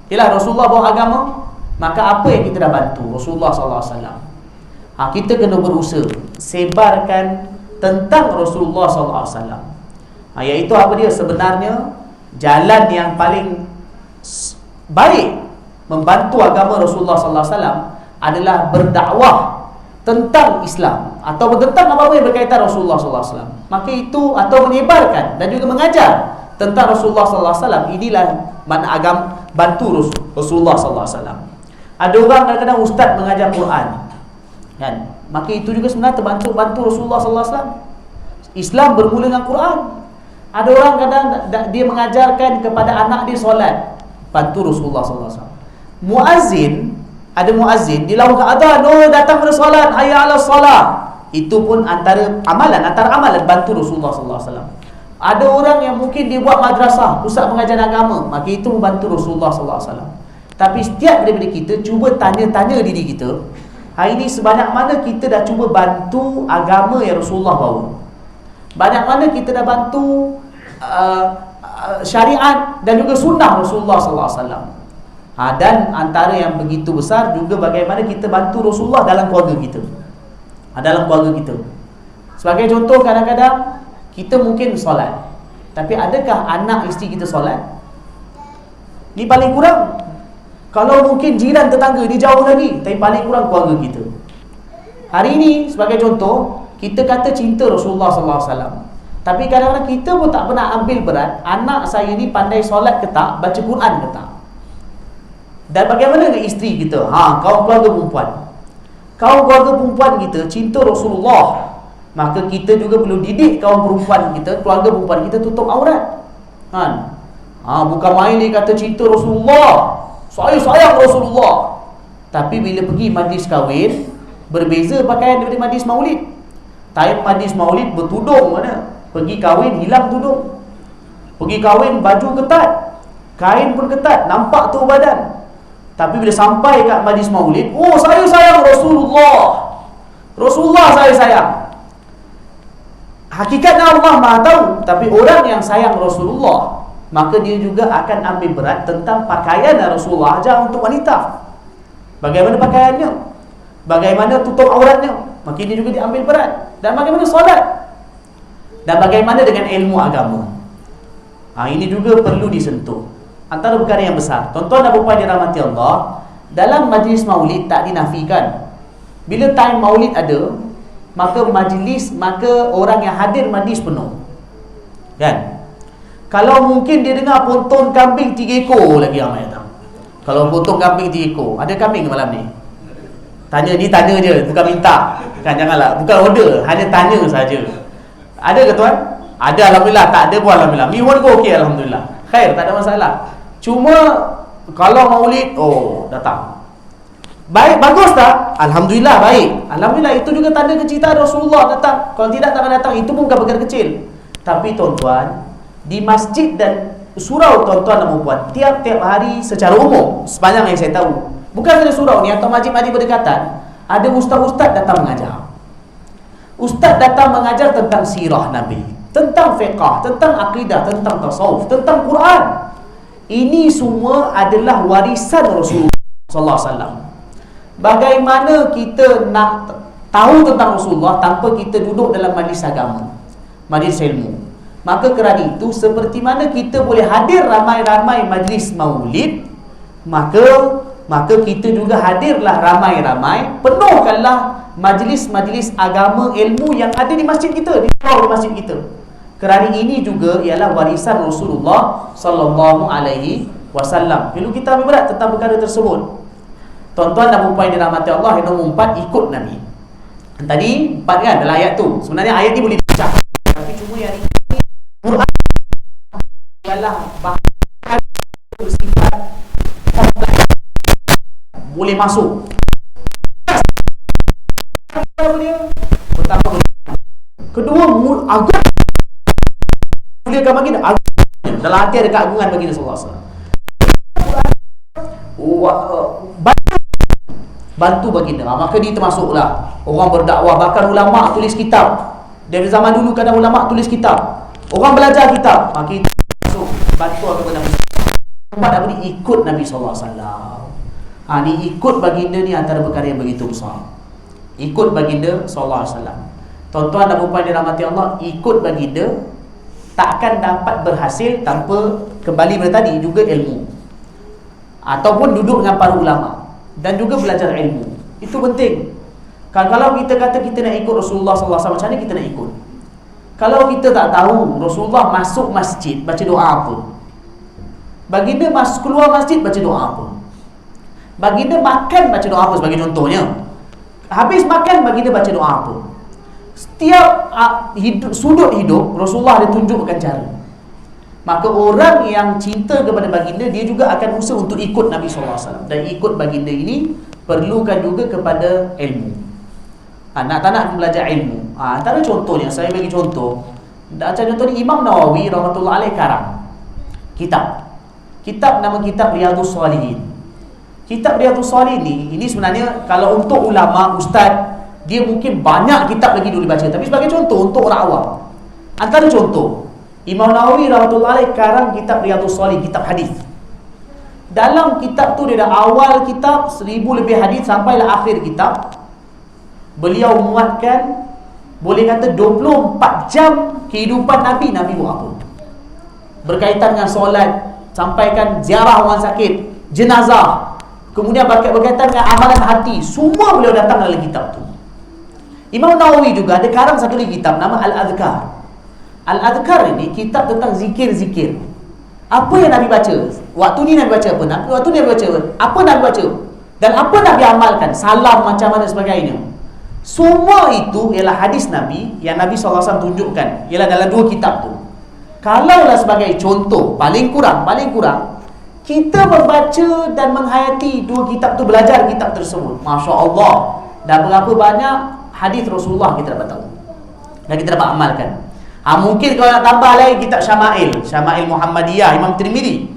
Yalah, Rasulullah bawa agama, maka apa yang kita dah bantu Rasulullah sallallahu alaihi wasallam? Kita kena berusaha sebarkan tentang Rasulullah sallallahu alaihi wasallam. Iaitu apa dia? Sebenarnya jalan yang paling baik membantu agama Rasulullah sallallahu alaihi wasallam adalah berdakwah tentang Islam. atau bertentang apa-apa yang berkaitan Rasulullah sallallahu alaihi wasallam, maka itu atau menyebarkan dan juga mengajar tentang Rasulullah sallallahu alaihi wasallam, inilah mana agama bantu Rasulullah sallallahu alaihi wasallam. Ada orang kadang-kadang ustaz mengajar Quran, kan? Maka itu juga sebenarnya bantu Rasulullah sallallahu alaihi wasallam. Islam bermula dengan Quran. Ada orang kadang dia mengajarkan kepada anak dia solat, bantu Rasulullah sallallahu alaihi wasallam. Muazzin, ada muazzin dia lakukan adzan, oh datang pada solat, hayya 'alas salah. Itu pun antara amalan bantu Rasulullah sallallahu alaihi wasallam. Ada orang yang mungkin dia buat madrasah, pusat pengajaran agama, maka itu membantu Rasulullah sallallahu alaihi wasallam. Tapi setiap daripada kita cuba tanya diri kita, hari ini sebanyak mana kita dah cuba bantu agama yang Rasulullah bawa? Banyak mana kita dah bantu syariat dan juga sunnah Rasulullah sallallahu alaihi wasallam? Dan antara yang begitu besar juga bagaimana kita bantu Rasulullah dalam keluarga kita. Dalam keluarga kita. Sebagai contoh, kadang-kadang kita mungkin solat, tapi adakah anak isteri kita solat? Ni paling kurang. Kalau mungkin jiran tetangga dia jauh lagi, tapi paling kurang keluarga kita. Hari ini sebagai contoh, kita kata cinta Rasulullah sallallahu alaihi wasallam, tapi kadang-kadang kita pun tak pernah ambil berat anak saya ni pandai solat ke tak, baca Quran ke tak. Dan bagaimana dengan isteri kita? Kaum keluarga perempuan. Kaum keluarga perempuan kita cinta Rasulullah, maka kita juga perlu didik kaum perempuan kita, keluarga perempuan kita tutup aurat. Bukan main dia kata cinta Rasulullah, saya sayang Rasulullah, tapi bila pergi majlis kahwin, berbeza pakaian daripada majlis maulid. Time majlis maulid bertudung mana, pergi kahwin hilang tudung. Pergi kahwin baju ketat, kain pun ketat, nampak tu badan. Tapi bila sampai kat majlis maulid, oh saya sayang Rasulullah, Rasulullah saya sayang. Hakikatnya Allah Maha tahu, tapi orang yang sayang Rasulullah, maka dia juga akan ambil berat tentang pakaian Rasulullah ajar untuk wanita. Bagaimana pakaiannya, bagaimana tutup auratnya, maka dia juga diambil berat. Dan bagaimana solat, dan bagaimana dengan ilmu agama. Ini juga perlu disentuh. Antara perkara yang besar, tuan-tuan dan puan dirahmati Allah, dalam majlis maulid tak dinafikan. Bila time maulid ada, maka orang yang hadir majlis penuh, kan? Kalau mungkin dia dengar potong kambing 3 ekor lagi ramai datang. Kalau potong kambing 3 ekor, ada kambing malam ni? Tanya je, bukan minta, kan? Janganlah, bukan order, hanya tanya saja. Ada ke tuan? Ada, alhamdulillah. Tak ada pun alhamdulillah. Mihun pun okey, alhamdulillah. Khair, tak ada masalah. Cuma kalau maulid, datang. Baik, bagus tak? Alhamdulillah, baik. Alhamdulillah, itu juga tanda kecintaan Rasulullah datang. Kalau tidak takkan datang, itu pun bukan perkara kecil. Tapi tuan-tuan, di masjid dan surau tuan-tuan dan puan, tiap-tiap hari secara umum, sepanjang yang saya tahu, bukan saja surau ni atau masjid-masjid berdekatan, ada ustaz-ustaz datang mengajar. Ustaz datang mengajar tentang sirah Nabi, tentang fiqah, tentang akidah, tentang tasawuf, tentang Quran. Ini semua adalah warisan Rasulullah sallallahu alaihi wasallam. Bagaimana kita nak tahu tentang Rasulullah tanpa kita duduk dalam majlis agama, majlis ilmu? Maka kerana itu, seperti mana kita boleh hadir ramai-ramai majlis maulid, maka kita juga hadirlah ramai-ramai, penuhkanlah majlis-majlis agama ilmu yang ada di masjid kita, di masjid kita. Kerana ini juga ialah warisan Rasulullah sallallahu alaihi wasallam. Perlu kita ambil berat tentang perkara tersebut. Tuan-tuan dan puan yang dirahmati Allah, yang nombor 4, ikut Nabi. Tadi 4 kan dalam ayat tu. Sebenarnya ayat ni boleh dipecah, tapi cuma yang ini Quran ialah bahkan bersifat boleh masuk. Pertama, kedua, agak muliakan baginda. Dalam hati ada keagungan baginda sallallahu alaihi wasallam. Bantu baginda. Maka dia termasuklah orang berdakwah. Bahkan ulama tulis kitab. Dari zaman dulu kadang ulama tulis kitab, orang belajar kitab, maka itu masuk bantu kepada Nabi. Sebab Nabi ikut Nabi sallallahu alaihi wasallam. Ni ikut baginda ni antara perkara yang begitu besar. Ikut baginda sallallahu alaihi wasallam. Tuan-tuan dan puan dirahmati Allah, ikut baginda takkan dapat berhasil tanpa kembali pada tadi juga ilmu, ataupun duduk dengan para ulama dan juga belajar ilmu. Itu penting. Kalau kita kata kita nak ikut Rasulullah sallallahu alaihi wasallam, macam mana kita nak ikut? Kalau kita tak tahu Rasulullah masuk masjid baca doa apa, baginda masuk keluar masjid baca doa apa, baginda makan baca doa apa sebagai contohnya, habis makan baginda baca doa apa, setiap sudut hidup Rasulullah ada tunjukkan cara. Maka orang yang cinta kepada baginda, dia juga akan usaha untuk ikut Nabi SAW. Dan ikut baginda ini perlukan juga kepada ilmu. Nak tak nak belajar ilmu, antara contohnya, saya bagi contoh. Macam contoh ni, Imam Nawawi rahmatullah alaih karang kitab nama kitab Riyadhus Shalihin. Kitab Riyadhus Shalihin ini sebenarnya kalau untuk ulama, ustaz, dia mungkin banyak kitab lagi dulu baca. Tapi sebagai contoh untuk orang awam, antara contoh, Imam Nawawi rahmatullah alaih karang kitab Riyadhus Shalihin, kitab hadis. Dalam kitab tu dia dah awal kitab 1000 lebih hadis sampailah akhir kitab. Beliau muatkan, boleh kata 24 jam kehidupan Nabi buat apa, berkaitan dengan solat, sampaikan ziarah orang sakit, jenazah, kemudian berkaitan dengan amalan hati, semua beliau datang dalam kitab tu. Imam Nawawi juga ada karang satu lagi kitab nama Al-Adhkar. Al-Adhkar ini kitab tentang zikir-zikir. Apa yang Nabi baca, waktu ni Nabi baca apa, waktu ni Nabi baca apa, Nabi baca dan apa Nabi amalkan, salam macam mana sebagainya. Semua itu ialah hadis Nabi yang Nabi SAW tunjukkan, ialah dalam dua kitab tu. Kalaulah sebagai contoh, paling kurang kita membaca dan menghayati dua kitab tu, belajar kitab tersebut, Masya Allah, dan berapa banyak hadis Rasulullah kita dapat tahu dan kita dapat amalkan. Mungkin kalau nak tambah lagi kitab Syama'il Muhammadiyah Imam Tirmidzi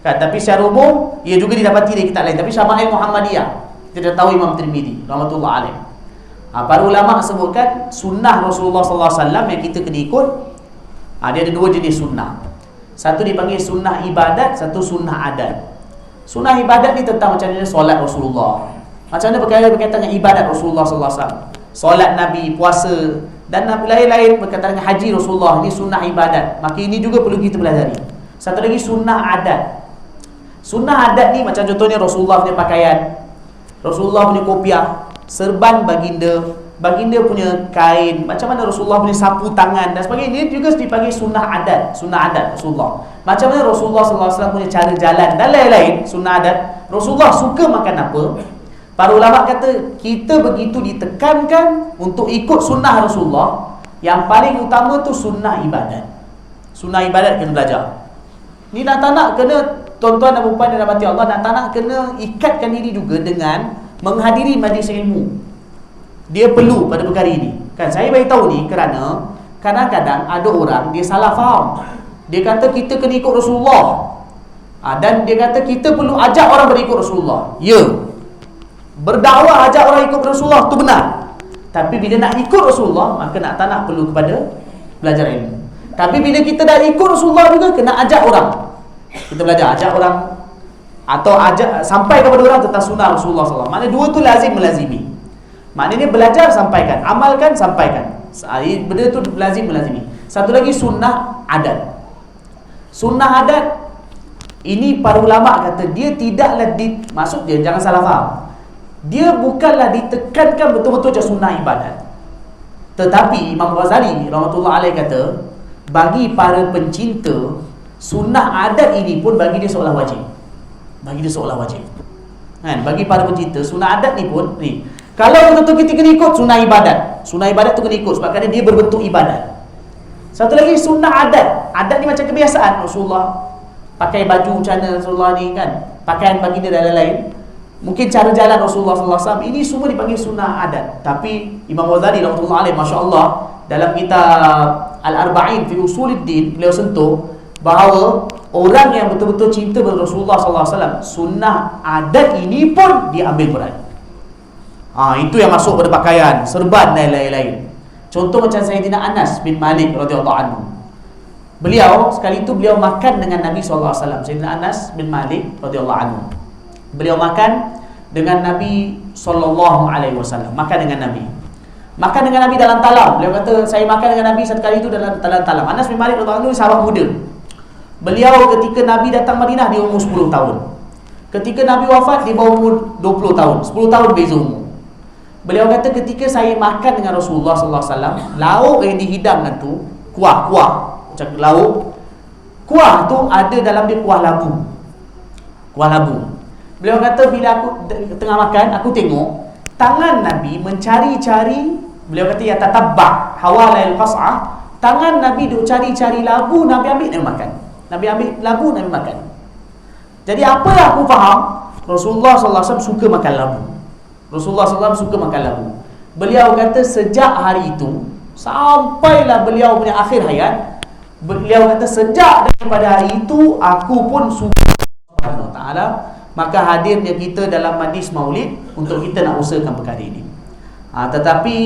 kan, tapi secara umum ia juga didapati dari kitab lain. Tapi Syama'il Muhammadiyah kita tahu Imam Tirmidzi rahmatullah alaih. Para ulama sebutkan sunnah Rasulullah sallallahu alaihi wasallam yang kita kena ikut. Dia ada dua jenis sunnah. Satu dipanggil sunnah ibadat, satu sunnah adat. Sunnah ibadat ni tentang macam mana solat Rasulullah, macam mana berkaitan dengan ibadat Rasulullah sallallahu alaihi wasallam, solat Nabi, puasa dan lain-lain berkaitan dengan haji Rasulullah. Ini sunnah ibadat, maka ini juga perlu kita pelajari. Satu lagi sunnah adat. Sunnah adat ni macam contohnya Rasulullah punya pakaian, Rasulullah punya kopiah, serban baginda punya kain, macam mana Rasulullah punya sapu tangan dan sebagainya. Ini juga dipanggil sunnah adat Rasulullah. Macam mana Rasulullah SAW punya cara jalan dan lain-lain. Sunnah adat. Rasulullah suka makan apa? Para ulama kata kita begitu ditekankan untuk ikut sunnah Rasulullah. Yang paling utama tu sunnah ibadat. Sunnah ibadat kena belajar. Ni nak tak nak kena, tuan-tuan dan puan yang dirahmati Allah, nak tak nak kena ikatkan diri juga dengan menghadiri majlis ilmu. Dia perlu pada perkara ini. Kan saya bagi tahu ni kerana kadang-kadang ada orang dia salah faham. Dia kata kita kena ikut Rasulullah. Dan dia kata kita perlu ajak orang berikut Rasulullah. Ya. Berdakwah ajak orang ikut Rasulullah tu benar. Tapi bila nak ikut Rasulullah, maka nak tak nak perlu kepada belajar ilmu. Tapi bila kita dah ikut Rasulullah juga, kena ajak orang. Kita belajar ajak orang atau ajak sampai kepada orang tentang sunnah Rasulullah SAW. Maknanya dua tu lazim melazimi. Maknanya belajar sampaikan, amalkan sampaikan. Benda tu lazim melazimi. Satu lagi sunnah adat. Sunnah adat ini para ulama kata dia tidaklah maksud dia, jangan salah faham, dia bukanlah ditekankan betul-betul macam sunnah ibadat. Tetapi Imam Ghazali rahmatullah alaih kata bagi para pencinta, sunnah adat ini pun bagi dia seolah wajib. Kan? Bagi para pencinta, sunnah adat ni pun ni. Kalau betul-betul kita kena ikut sunnah ibadat. Sunnah ibadat tu kena ikut sebab kerana dia berbentuk ibadat. Satu lagi sunnah adat. Adat ni macam kebiasaan Rasulullah pakai baju macam mana Rasulullah ni kan, pakaian baginda dan lain-lain. Mungkin cara jalan Rasulullah SAW, ini semua dipanggil sunnah adat. Tapi Imam Ghazali rahmatullah alaih, masya-Allah, dalam kitab Al-Arba'in fi Usuluddin, beliau sentuh bahawa orang yang betul-betul cinta kepada Rasulullah SAW, sunnah adat ini pun diambil berat. Itu yang masuk pada pakaian, serban dan lain-lain. Contoh macam Sayyidina Anas bin Malik radhiyallahu anhu. Beliau sekali itu beliau makan dengan Nabi SAW. Sayyidina Anas bin Malik radhiyallahu anhu, beliau makan dengan Nabi SAW. Makan dengan Nabi dalam talam. Beliau kata saya makan dengan Nabi satu kali itu dalam talam. Anas bin Malik radhiyallahu anhu sahabat muda. Beliau ketika Nabi datang Madinah dia umur 10 tahun. Ketika Nabi wafat dia baru umur 20 tahun. 10 tahun beza umur. Beliau kata ketika saya makan dengan Rasulullah sallallahu alaihi wasallam, lauk yang dihidangkan tu kuah macam lauk. Kuah tu ada dalam dia kuah labu. Beliau kata bila aku tengah makan, aku tengok tangan Nabi mencari-cari, beliau kata ya tatabbah hawalail qas'ah, tangan Nabi duk cari-cari labu, Nabi ambil Nabi makan. Nabi ambil labu, Nabi makan. Jadi apa yang aku faham, Rasulullah sallallahu alaihi wasallam suka makan labu. Rasulullah sallallahu alaihi wasallam suka makan labu. Beliau kata sejak hari itu sampailah beliau punya akhir hayat, beliau kata sejak daripada hari itu aku pun suka Allah Ta'ala. Maka hadirnya kita dalam majlis maulid untuk kita nak usahakan perkara ini. Tetapi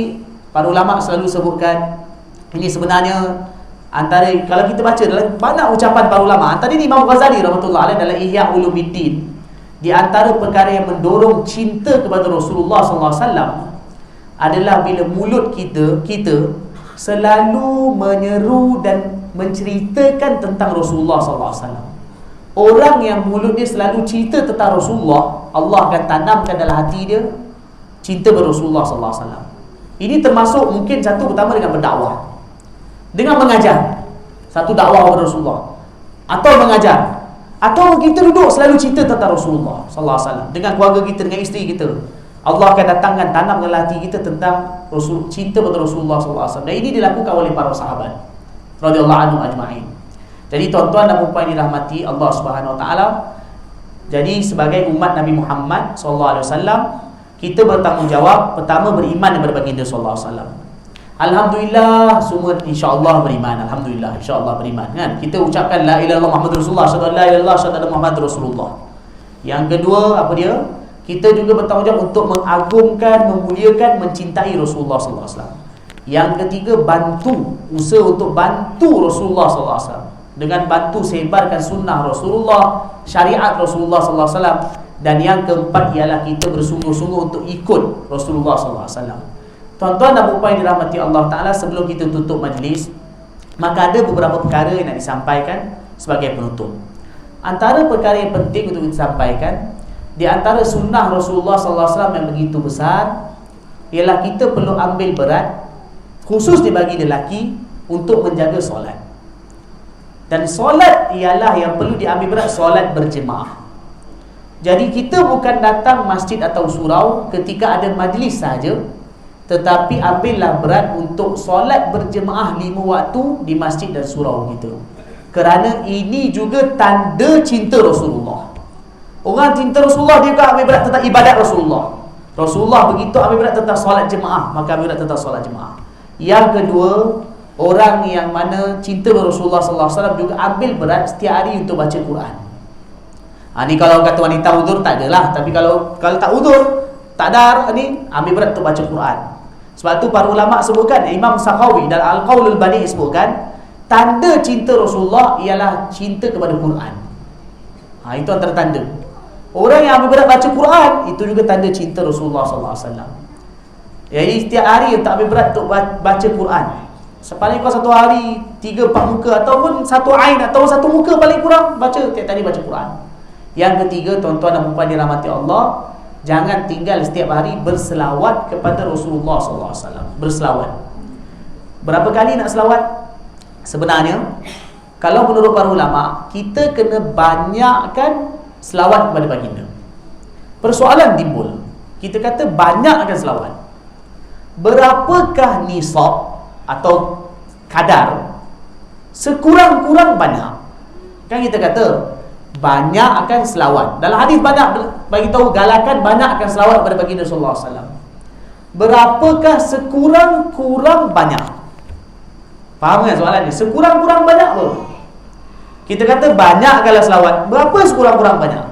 para ulama selalu sebutkan ini sebenarnya antara, kalau kita baca dalam banyak ucapan para ulama, antara ini Imam Ghazali rahmatullah alaih dalam Ihya Ulumuddin, di antara perkara yang mendorong cinta kepada Rasulullah sallallahu alaihi wasallam adalah bila mulut kita selalu menyeru dan menceritakan tentang Rasulullah sallallahu alaihi wasallam. Orang yang mulut dia selalu cerita tentang Rasulullah, Allah akan tanamkan dalam hati dia cinta kepada Rasulullah sallallahu alaihi wasallam. Ini termasuk mungkin satu pertama dengan berdakwah, dengan mengajar, satu dakwah kepada Rasulullah, atau mengajar, atau kita duduk selalu cerita tentang Rasulullah sallallahu alaihi wasallam dengan keluarga kita, dengan isteri kita. Allah akan datangkan tanam dalam hati kita tentang cinta kepada Rasulullah sallallahu alaihi wasallam. Dan ini dilakukan oleh para sahabat radhiyallahu anhum ajma'in. Jadi tuan-tuan dan puan yang dirahmati Allah Subhanahu wa taala, jadi sebagai umat Nabi Muhammad sallallahu alaihi wasallam, kita bertanggungjawab pertama beriman kepada baginda sallallahu alaihi wasallam. Alhamdulillah semua insya-Allah beriman. Alhamdulillah insya-Allah beriman, kan? Kita ucapkan la ilaha illallah Muhammadur Rasulullah, syahadu la ilaha illallah, syahadu anna Muhammadar Rasulullah. Yang kedua apa dia? Kita juga bertanggungjawab untuk mengagungkan, memuliakan, mencintai Rasulullah sallallahu alaihi wasallam. Yang ketiga, usaha untuk bantu Rasulullah sallallahu alaihi wasallam dengan bantu sebarkan sunnah Rasulullah, syariat Rasulullah sallallahu alaihi wasallam. Dan yang keempat ialah kita bersungguh-sungguh untuk ikut Rasulullah sallallahu alaihi wasallam. Tuan-tuan dan puan yang dirahmati Allah Taala, sebelum kita tutup majlis, maka ada beberapa perkara yang nak disampaikan sebagai penutup. Antara perkara yang penting untuk kita sampaikan, di antara sunnah Rasulullah sallallahu alaihi wasallam yang begitu besar, ialah kita perlu ambil berat, khususnya bagi lelaki, untuk menjaga solat. Dan solat ialah yang perlu diambil berat, solat berjemaah. Jadi kita bukan datang masjid atau surau ketika ada majlis saja, tetapi ambillah berat untuk solat berjemaah 5 waktu di masjid dan surau kita. Kerana ini juga tanda cinta Rasulullah. Orang cinta Rasulullah, dia juga ambil berat tentang ibadat Rasulullah. Rasulullah begitu ambil berat tentang solat jemaah, maka ambil berat tentang solat jemaah. Yang kedua, orang yang mana cinta Rasulullah sallallahu alaihi wasallam juga ambil berat setiap hari untuk baca Quran. Ni kalau kata wanita uzur tak adalah, tapi kalau tak uzur, tak ada ni, ambil berat untuk baca Quran. Sebab tu para ulama sebutkan, Imam Sakhawi dalam Al-Qaulul Badi sebutkan, tanda cinta Rasulullah ialah cinta kepada Quran. Itu antara tanda. Orang yang ambil berat baca Quran, itu juga tanda cinta Rasulullah sallallahu alaihi wasallam. Jadi setiap hari tak ambil berat untuk baca Quran. Paling kurang satu hari 3-4 muka, ataupun satu ain, atau satu muka paling kurang, baca tiap hari baca Quran. Yang ketiga, tuan-tuan dan puan dirahmati Allah, jangan tinggal setiap hari berselawat kepada Rasulullah sallallahu alaihi wasallam. Berselawat. Berapa kali nak selawat? Sebenarnya, kalau menurut para ulama, kita kena banyakkan selawat kepada baginda. Persoalan timbul, kita kata banyakkan selawat. Berapakah nisab atau kadar? Sekurang-kurang banyak. Kan kita kata banyak akan selawat. Dalam hadis banyak bagi tahu galakan banyak akan selawat kepada baginda sallallahu alaihi wasallam. Berapakah sekurang-kurang banyak? Faham kan soalan ni? Sekurang-kurang banyak tu. Kita kata banyak kalau selawat, berapa sekurang-kurang banyak?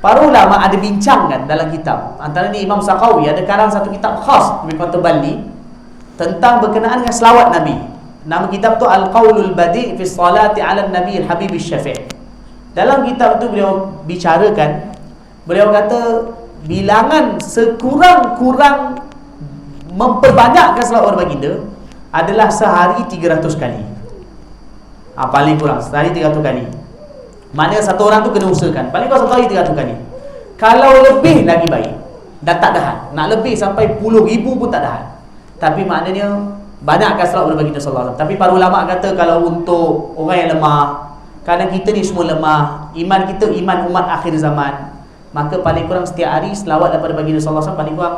Para ulama ada bincangkan dalam kitab. Antara ni Imam Sakhawi ada karang satu kitab khas di Kota Bali tentang berkenaan dengan selawat Nabi. Nama kitab tu Al-Qaulul Badi fi Salati 'ala Nabi Al-Habib Asy-Syafi'. Dalam kitab tu beliau bicarakan, beliau kata bilangan sekurang-kurang memperbanyakkan selawat kepada baginda adalah sehari 300 kali. Paling kurang sehari 300 kali. Maknanya satu orang tu kena usahakan paling kurang satu hari 300 kali. Kalau lebih lagi baik. dan tak tahan. Nak lebih sampai puluh ribu pun tak tahan. Tapi maknanya banyakkan selawat kepada baginda sallallahu alaihi wasallam. Tapi para ulama kata kalau untuk orang yang lemah, kerana kita ni semua lemah, iman kita iman umat akhir zaman, maka paling kurang setiap hari selawat daripada baginda sallallahu alaihi wasallam paling kurang.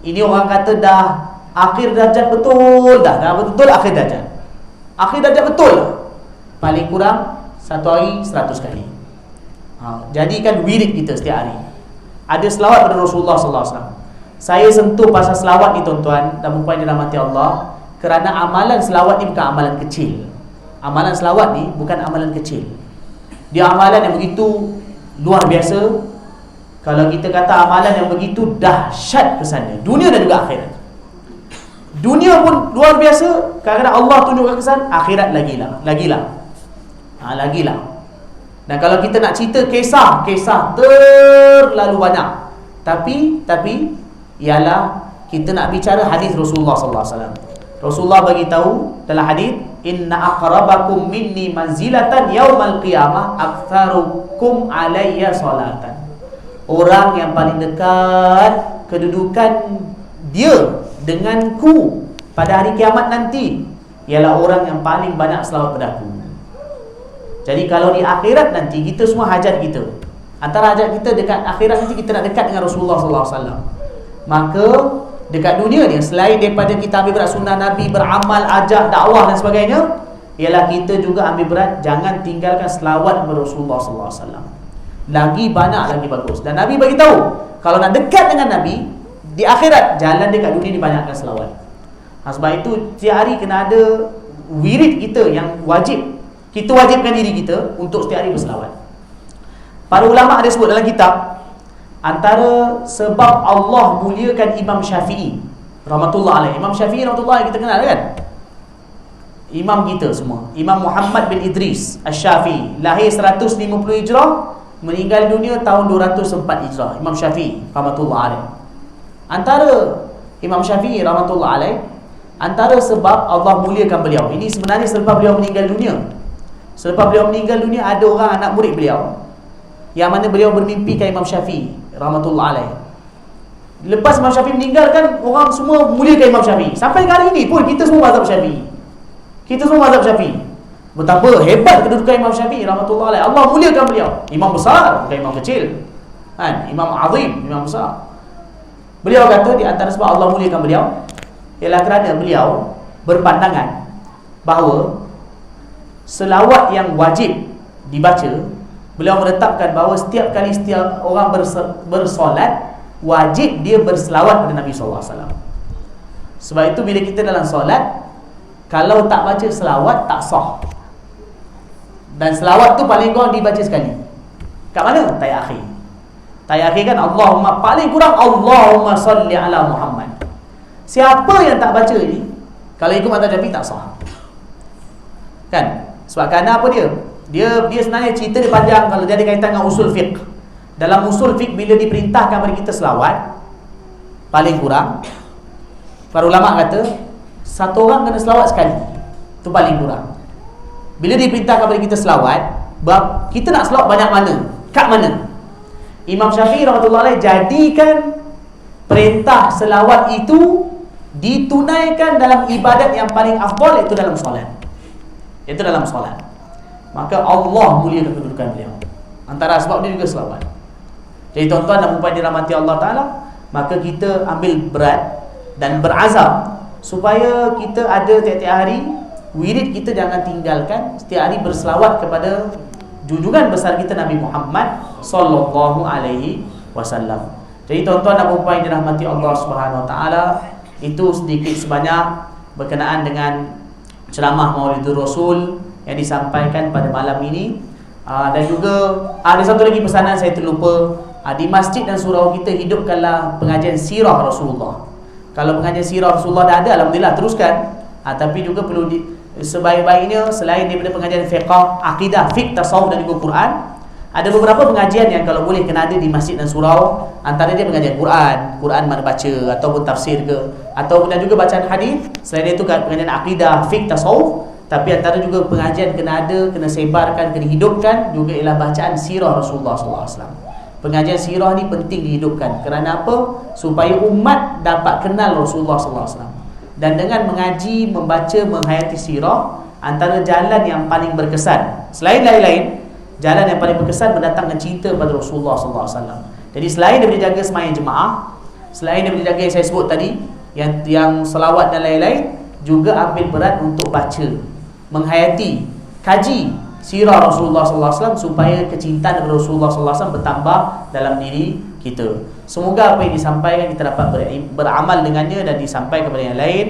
Ini orang kata dah akhir darjat betul, dah betul akhir darjat. Akhir darjat betul lah. Paling kurang satu hari 100 kali. Jadikan wirid kita setiap hari. Ada selawat pada Rasulullah sallallahu alaihi wasallam. Saya sentuh pasal selawat ni tuan-tuan dan puan yang dirahmati Allah, kerana amalan selawat ni bukan amalan kecil. Amalan selawat ni bukan amalan kecil. Dia amalan yang begitu luar biasa. Kalau kita kata amalan yang begitu dahsyat kesannya, dunia dan juga akhirat. Dunia pun luar biasa, kerana Allah tunjukkan kesan, akhirat lagilah. Lagilah. Dan kalau kita nak cerita kisah terlalu banyak. Tapi ialah kita nak bicara hadis Rasulullah sallallahu alaihi wasallam. Rasulullah bagi tahu dalam hadis, inna aqrabakum minni manzilatan yaumal qiyamah aktsarukum alayya salatan. Orang yang paling dekat kedudukan dia denganku pada hari kiamat nanti ialah orang yang paling banyak selawat padaku. Jadi kalau di akhirat nanti kita semua hajat kita, antara hajat kita dekat akhirat nanti kita nak dekat dengan Rasulullah sallallahu alaihi wasallam. Maka dekat dunia ni selain daripada kita ambil berat sunnah Nabi, beramal, ajak, dakwah dan sebagainya, ialah kita juga ambil berat jangan tinggalkan selawat kepada Rasulullah sallallahu alaihi wasallam. Lagi banyak lagi bagus. Dan Nabi bagi tahu kalau nak dekat dengan Nabi di akhirat, jalan dekat dunia dibanyakkan selawat. Sebab itu setiap hari kena ada wirid kita yang wajib. Kita wajibkan diri kita untuk setiap hari berselawat. Para ulama ada sebut dalam kitab, antara sebab Allah muliakan Imam Syafi'i rahmatullah alaih. Imam Syafi'i rahmatullah alaih kita kenal kan? Imam kita semua, Imam Muhammad bin Idris Asy-Syafi'i, lahir 150 Hijrah, meninggal dunia tahun 204 Hijrah. Imam Syafi'i rahmatullah alaih. Antara Imam Syafi'i rahmatullah alaih, antara sebab Allah muliakan beliau, ini sebenarnya selepas beliau meninggal dunia. Selepas beliau meninggal dunia, ada orang anak murid beliau yang mana beliau bermimpikan Imam Syafi'i rahmatullah alaih. Lepas Imam Syafi'i meninggal kan, orang semua muliakan Imam Syafi'i. Sampai hari ini pun kita semua mazhab Syafi'i. Kita semua mazhab Syafi'i. Betapa hebat kedudukan Imam Syafi'i rahmatullah alaih. Allah muliakan beliau. Imam besar, bukan imam kecil. Imam azim, imam besar. Beliau kata di antara sebab Allah muliakan beliau ialah kerana beliau berpandangan bahawa selawat yang wajib dibaca, beliau menetapkan bahawa setiap kali setiap orang bersolat, wajib dia berselawat kepada Nabi sallallahu alaihi wasallam. Sebab itu bila kita dalam solat, kalau tak baca selawat tak sah. Dan selawat tu paling kurang dibaca sekali. Kat mana? Tayat akhir. Tayat akhir kan Allahumma, paling kurang Allahumma salli ala Muhammad. Siapa yang tak baca ni, kalau ikut mazhab Syafi'i tak sah. Kan? Sebab kerana apa dia? Dia sebenarnya cerita dia panjang kalau jadi kaitan dengan usul fiqh. Dalam usul fiqh bila diperintahkan kepada kita selawat, paling kurang para ulama kata satu orang kena selawat sekali. Itu paling kurang. Bila diperintahkan kepada kita selawat, kita nak selawat banyak mana? Kat mana? Imam Syafi'i rahmatullah alaih jadikan perintah selawat itu ditunaikan dalam ibadat yang paling afdal, iaitu dalam solat. Itu dalam solat. Maka Allah muliakan kedudukan beliau. Antara sebab dia juga selawat. Jadi tuan-tuan dan puan dirahmati Allah Ta'ala, maka kita ambil berat dan berazam supaya kita ada tiap-tiap hari wirid kita jangan tinggalkan, setiap hari berselawat kepada junjungan besar kita Nabi Muhammad sallallahu alaihi wasallam. Jadi tuan-tuan dan puan yang dirahmati Allah Subhanahu wa taala, itu sedikit sebanyak berkenaan dengan ceramah Maulidur Rasul yang disampaikan pada malam ini. Dan juga ada satu lagi pesanan saya terlupa. Di masjid dan surau kita hidupkanlah pengajian sirah Rasulullah. Kalau pengajian sirah Rasulullah dah ada, alhamdulillah teruskan. Tapi juga perlu sebaik-baiknya selain daripada pengajian fiqh, akidah, fiqh, tasawuf dan juga Quran, ada beberapa pengajian yang kalau boleh kena ada di masjid dan surau. Antara dia pengajian Quran mana baca ataupun tafsir ke, ataupun dan juga bacaan hadis. Selain itu pengajian akidah, fiqh, tasawuf. Tapi antara juga pengajian kena ada, kena sebarkan, kena hidupkan juga ialah bacaan sirah Rasulullah sallallahu alaihi wasallam. Pengajian sirah ni penting dihidupkan. Kerana apa? Supaya umat dapat kenal Rasulullah sallallahu alaihi wasallam. Dan dengan mengaji, membaca, menghayati sirah, antara jalan yang paling berkesan selain lain-lain, jalan yang paling berkesan mendatangkan cinta pada Rasulullah sallallahu alaihi wasallam. Jadi selain daripada jaga sembahyang jemaah, selain daripada jaga yang saya sebut tadi, yang selawat dan lain-lain, juga ambil berat untuk baca, menghayati, kaji sirah Rasulullah sallallahu alaihi wasallam supaya kecintaan kepada Rasulullah sallallahu alaihi wasallam bertambah dalam diri kita. Semoga apa yang disampaikan kita dapat beramal dengannya dan disampaikan kepada yang lain.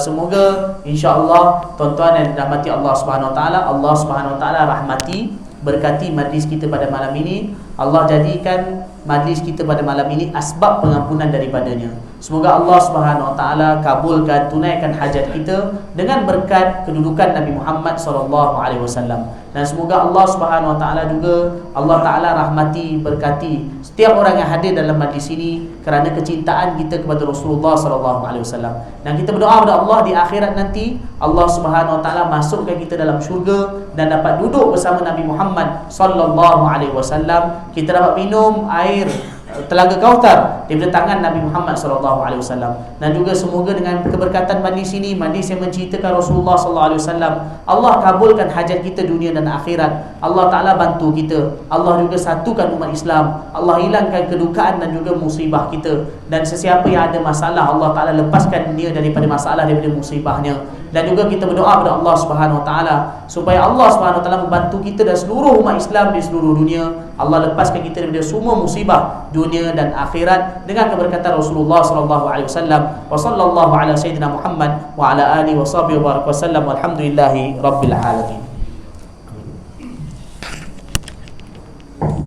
Semoga insya-Allah tuan-tuan yang dirahmati Allah Subhanahu wa taala, Allah Subhanahu wa taala rahmati, berkati majlis kita pada malam ini. Allah jadikan majlis kita pada malam ini asbab pengampunan daripadanya. Semoga Allah Subhanahu wa taala kabulkan, tunaikan hajat kita dengan berkat kedudukan Nabi Muhammad sallallahu alaihi wasallam. Dan semoga Allah Subhanahu wa taala juga Allah taala rahmati, berkati setiap orang yang hadir dalam majlis ini kerana kecintaan kita kepada Rasulullah sallallahu alaihi wasallam. Dan kita berdoa kepada Allah di akhirat nanti Allah Subhanahu wa taala masukkan kita dalam syurga dan dapat duduk bersama Nabi Muhammad sallallahu alaihi wasallam. Kita dapat minum air Telaga Kauthar daripada tangan Nabi Muhammad sallallahu alaihi wasallam. Dan juga semoga dengan keberkatan majlis ini, majlis yang menceritakan Rasulullah sallallahu alaihi wasallam, Allah kabulkan hajat kita dunia dan akhirat. Allah taala bantu kita. Allah juga satukan umat Islam. Allah hilangkan kedukaan dan juga musibah kita. Dan sesiapa yang ada masalah, Allah taala lepaskan dia daripada masalah, daripada musibahnya. Dan juga kita berdoa kepada Allah Subhanahu wa taala supaya Allah Subhanahu wa taala membantu kita dan seluruh umat Islam di seluruh dunia. Allah lepaskan kita daripada semua musibah dunia dan akhirat dengan keberkatan Rasulullah sallallahu alaihi wasallam. Wa sallallahu ala sayyidina Muhammad wa ala alihi wa sahbihi wa baraka wasallam. Walhamdulillahi rabbil alamin.